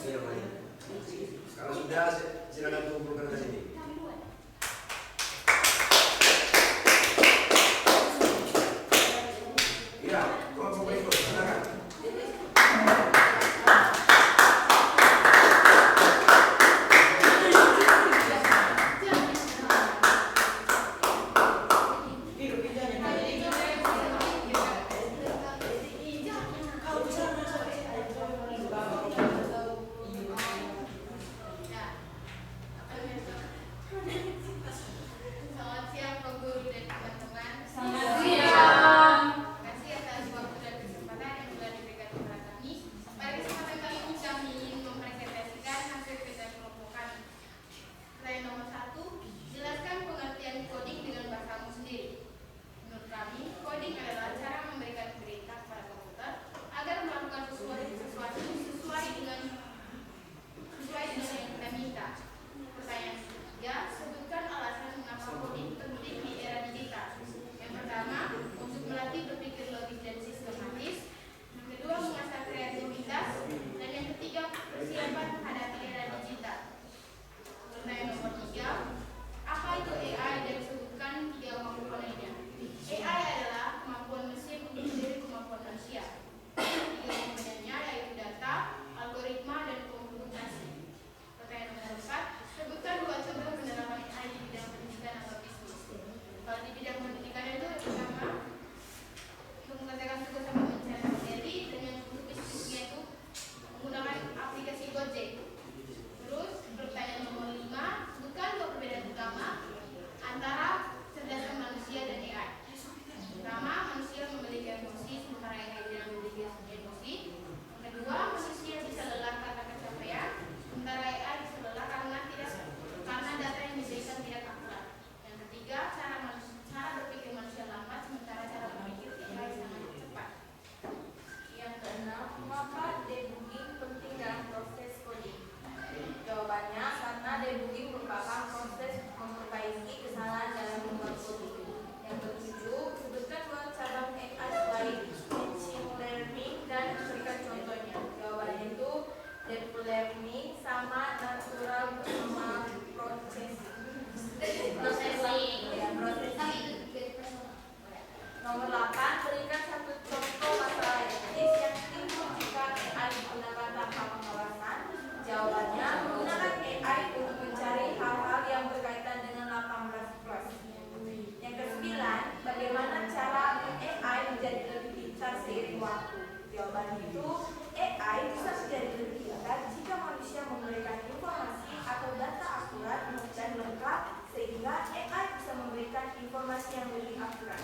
Iya, baik. Kalau sudah, silakan kumpulkan ke sini. Iya, kelompok berikut, silakan. Selamat siang Pak Guru dan teman-teman. Selamat siang. Terima kasih atas waktu dan kesempatan yang telah diberikan kepada kami. Pada kesempatan kali ini kami ingin mempresentasikan hasil kerja kelompok kami. Pertanyaan nomor 1, jelaskan pengertian coding dengan bahasamu sendiri. Menurut kami, coding adalah cara memberikan perintah pada komputer agar melakukan sesuatu sesuai dengan yang kita minta. Pertanyaan ketiga, sebutkan alasan mengapa coding penting di era digital. Yang pertama, untuk melatih berpikir logis dan sistematis. Yang kedua, mengasah kreativitas. Dan yang ketiga, persiapan menghadapi era digital. Pertanyaan nomor 3, apa itu AI dan sebutkan 3 komponennya. AI adalah kemampuan mesin untuk meniru kemampuan manusia. 3 komponennya yaitu data, algoritma, dan komputasi. Pertanyaan nomor 4, sebutkan 2 contoh penerapan AI di bidang pendidikan atau bisnis. Kalau di bidang pendidikan itu pertama, untuk mengerjakan tugas sama mencari materi, dan yang untuk bisnisnya itu menggunakan aplikasi Gojek. Terus pertanyaan nomor 5, sebutkan 2 perbedaan utama antara cerdasan manusia dan AI. Pertama, manusia memiliki emosi, sementara AI tidak memiliki emosi. Yang kedua, manusia bisa lelah karena kecapean, sementara AI bisa lelah karena data yang diberikan tidak akurat. Yang ketiga, cara berpikir manusia lambat, sementara cara berpikir AI sangat cepat. Yang keenam, mengapa debugging penting dalam proses coding? Jawabannya, karena debugging merupakan proses memperbaiki kesalahan dalam membuat coding. Yang ketujuh, sebutkan 2 cabang AI selain machine learning dan berikan contohnya. Jawabannya itu deep learning sama natural processing. Nomor 8, berikan 1 contoh masalah etis yang timbul jika AI menggunakan tanpa pengawasan. Jawabannya, menggunakan AI untuk mencari hal-hal yang berkaitan dengan 18+. Yang ke-9, bagaimana cara AI menjadi lebih pintar seiring waktu? Jawabannya itu, AI bisa menjadi lebih pintar jika manusia memberikan informasi atau data akurat dan lengkap, sehingga AI bisa memberikan informasi yang lebih akurat.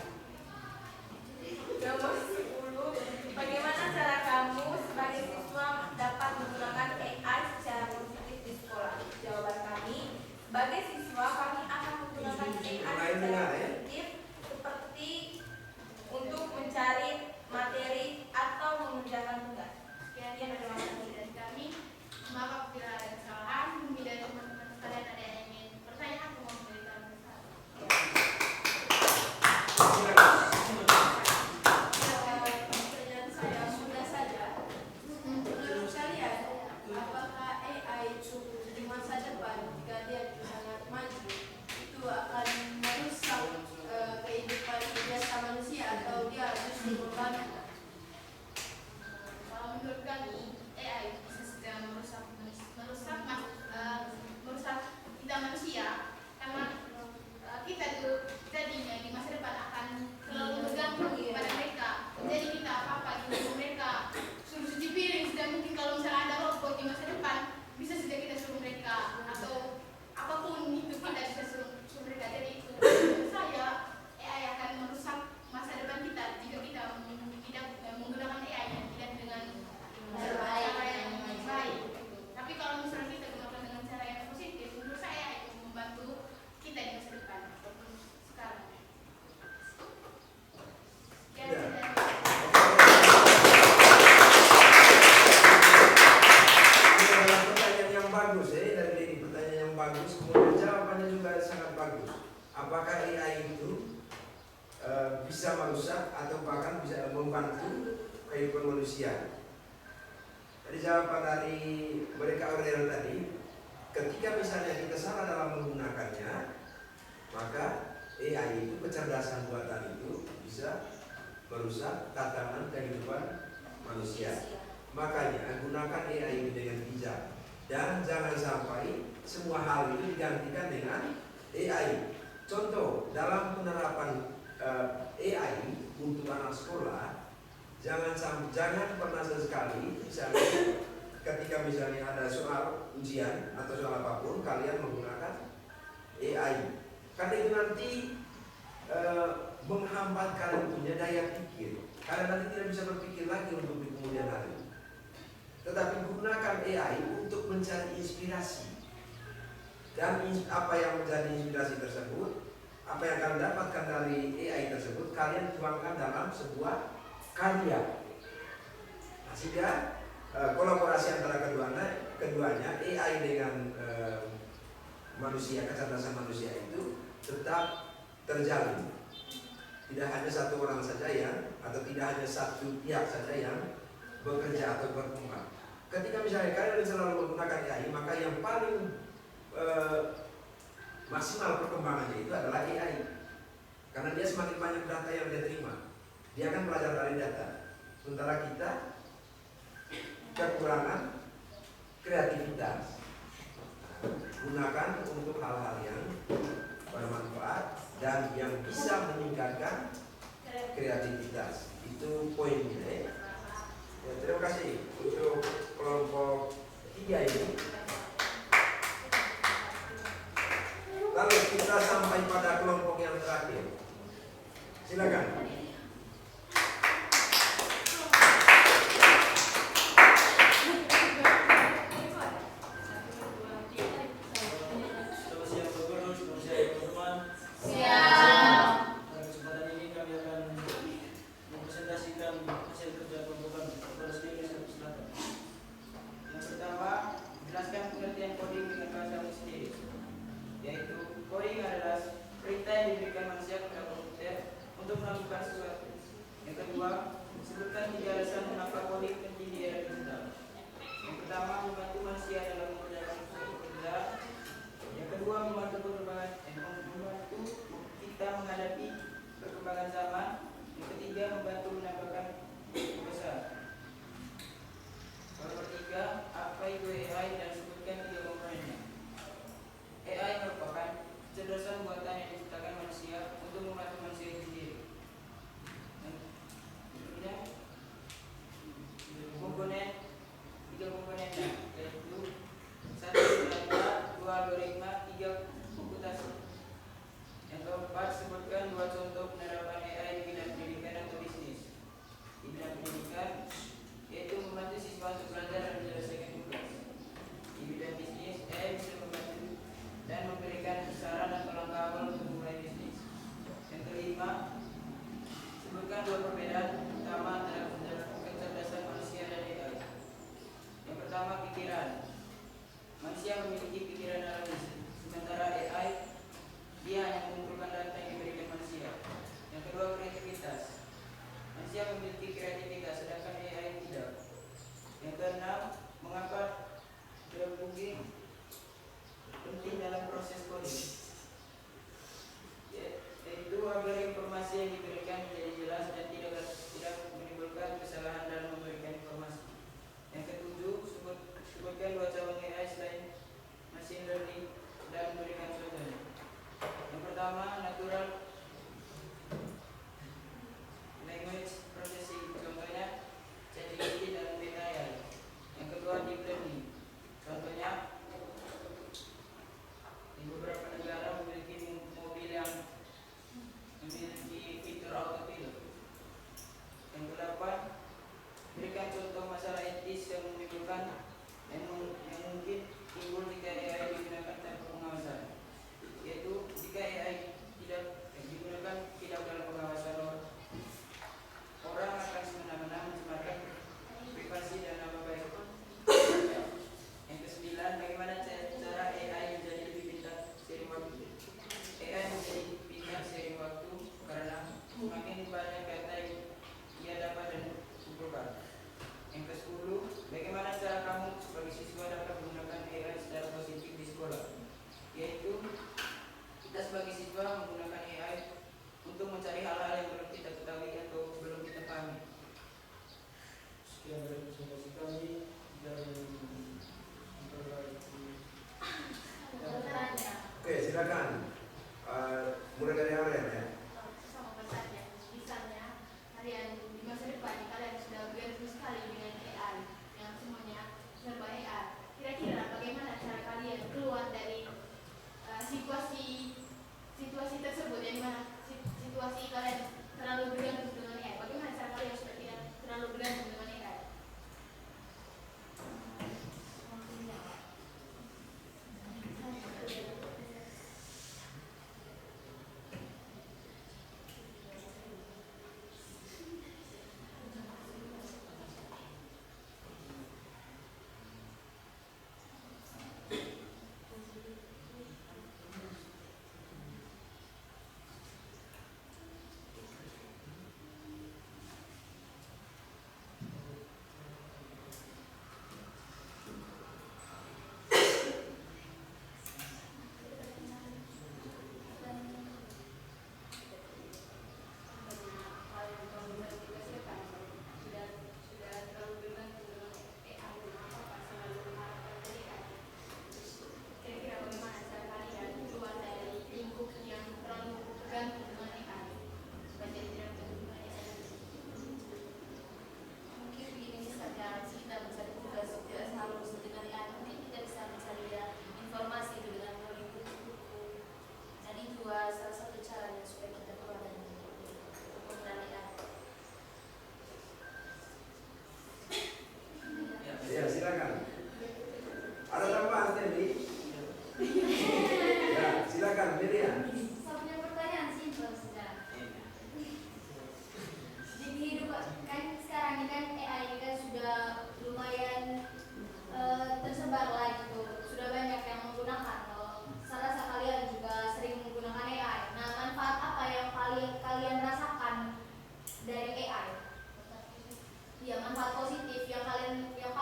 Nomor 10, bagaimana cara kamu sebagai siswa dapat menggunakan AI secara positif di sekolah? Jawaban kami, sebagai siswa kami akan menggunakan AI secara positif seperti untuk mencari materi atau mengerjakan tugas. Jadi jawaban dari mereka Aurel tadi, ketika misalnya kita salah dalam menggunakannya, maka AI itu, kecerdasan buatan itu bisa merusak tatanan kehidupan manusia. Makanya gunakan AI ini dengan bijak dan jangan sampai semua hal itu digantikan dengan AI. Contoh dalam penerapan AI untuk anak sekolah, jangan pernah sesekali misalnya ketika misalnya ada soal ujian atau soal apapun kalian menggunakan AI, karena itu nanti menghambat kalian punya daya pikir. Kalian nanti tidak bisa berpikir lagi untuk di kemudian hari. Tetapi gunakan AI untuk mencari inspirasi, dan apa yang menjadi inspirasi tersebut, apa yang kalian dapatkan dari AI tersebut, kalian tuangkan dalam sebuah karya. Nah, sehingga kolaborasi antara keduanya AI dengan manusia, kecerdasan manusia itu tetap terjalin. Tidak hanya satu orang saja atau tidak hanya satu pihak saja yang bekerja atau berkembang. Ketika misalnya kalian selalu menggunakan AI, maka yang paling maksimal perkembangannya itu adalah AI. Karena dia semakin banyak data yang dia terima, dia akan belajar dari data. Sementara kita kekurangan kreativitas. Gunakan untuk hal-hal yang bermanfaat dan yang bisa meningkatkan kreativitas. Itu poinnya ya. Terima kasih untuk kelompok 3 ini. Lalu kita sampai pada kelompok yang terakhir. Silakan. Bagaimana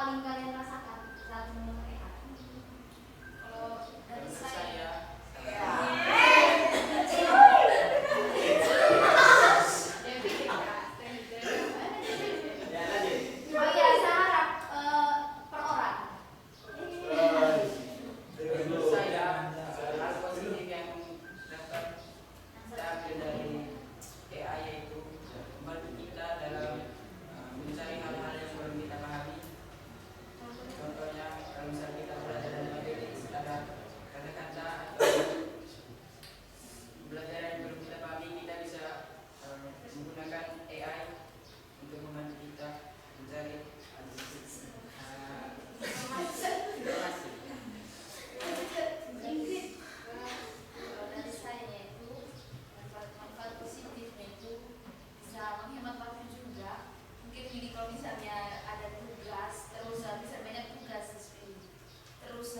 paling kalian rasakan saat menggunakan AI? Kalau dari Menurut saya, Ya lanjut. Oh iya, saya harap per orang. menurut saya hal positif yang dapat kita ambil dari AI yaitu membantu kita dalam mencari hal-hal yang belum kita pahami. Contohnya kalau misalnya kita belajar dari materi ada kata-kata atau belajar yang belum kita pahami, kita bisa menggunakan AI untuk membantu kita mencari informasi. Kalau dari saya itu manfaat positifnya itu bisa menghemat waktu juga. Mungkin ini kalau misalnya ada tugas terus bisa banyak tugas terus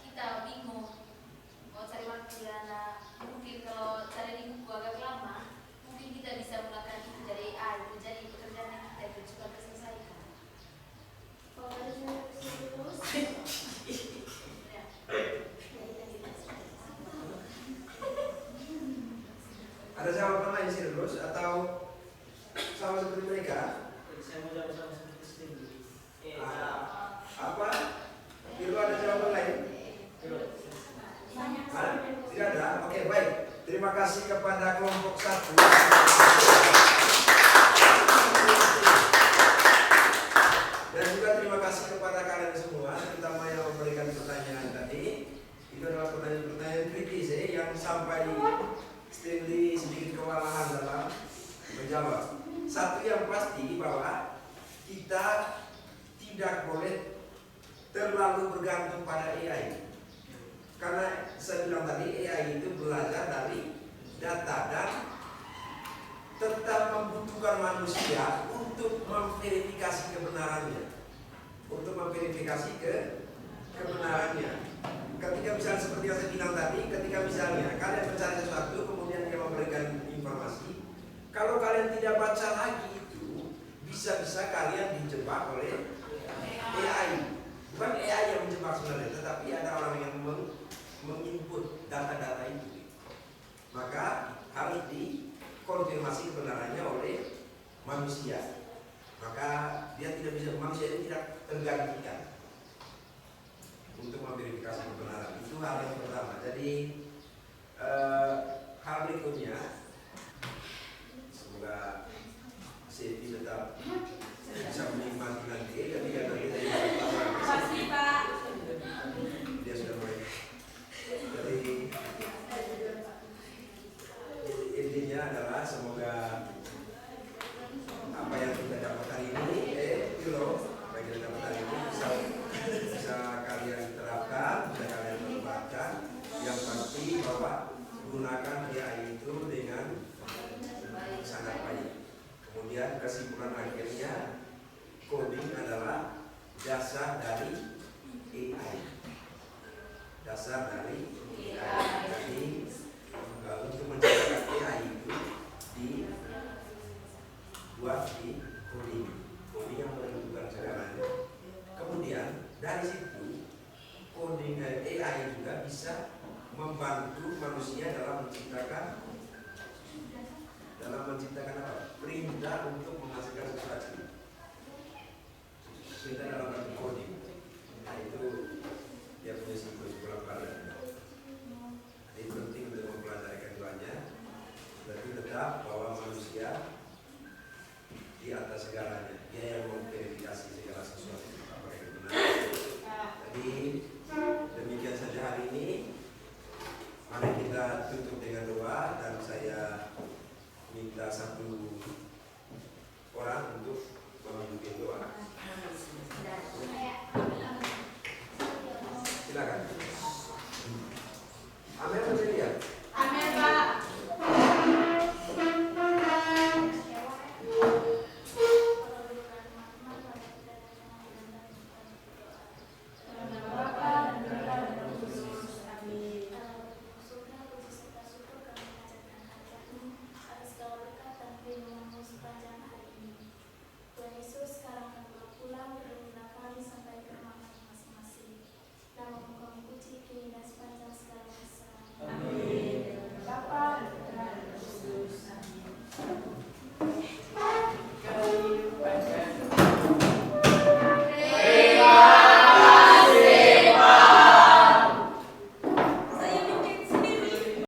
kita bingung mau cari waktu di mana. Mungkin kalau cari di buku agak lama, mungkin kita bisa melakukan itu dari AI. Jadi pekerjaan yang kita itu cepat terselesaikan. kalau dari saya terus, Ya. Ada jawaban lain sih terus atau sama seperti mereka? Saya mau jawab sama seperti Stanley. Apa? Perlu ada jawaban lain? Hah? Tidak ada? Oke, baik. Terima kasih kepada kelompok 1. Dan juga terima kasih kepada kalian semua, terutama yang memberikan pertanyaan tadi. Itu adalah pertanyaan-pertanyaan kritis yang sampai Stanley sedikit kewalahan dalam menjawab. Satu yang pasti bahwa kita tidak boleh terlalu bergantung pada AI. Karena saya bilang tadi AI itu belajar dari data dan tetap membutuhkan manusia untuk memverifikasi kebenarannya. Kebenarannya. Ketika misalnya seperti yang saya bilang tadi, ketika misalnya kalian mencari sesuatu kemudian dia memberikan informasi, kalau kalian tidak baca lagi itu, bisa-bisa kalian dijebak oleh AI. Bukan AI yang menjebak sebenarnya, tetapi ada orang yang menginput data-data itu. Maka harus dikonfirmasi kebenarannya oleh manusia. Maka manusia itu tidak tergantikan untuk memverifikasi kebenaran. Itu hal yang pertama. Jadi hal berikutnya, semoga Siti tetap bisa menikmati nanti ketika nanti dari pertama. Makasih Pak. Dia sudah mulai. Jadi intinya adalah semoga apa yang kita dapat hari ini, apa yang kita dapat hari ini bisa kalian terapkan, bisa kalian manfaatkan. Yang pasti bahwa gunakan AI itu dengan sangat baik. Kemudian kesimpulan akhirnya, coding adalah dasar dari AI. Dasar dari AI. Jadi untuk menciptakan AI itu dibuat di coding yang menentukan segalanya. Kemudian dari situ coding AI juga bisa membantu manusia dalam menciptakan apa? Perintah untuk menghasilkan sesuatu. Perintah dalam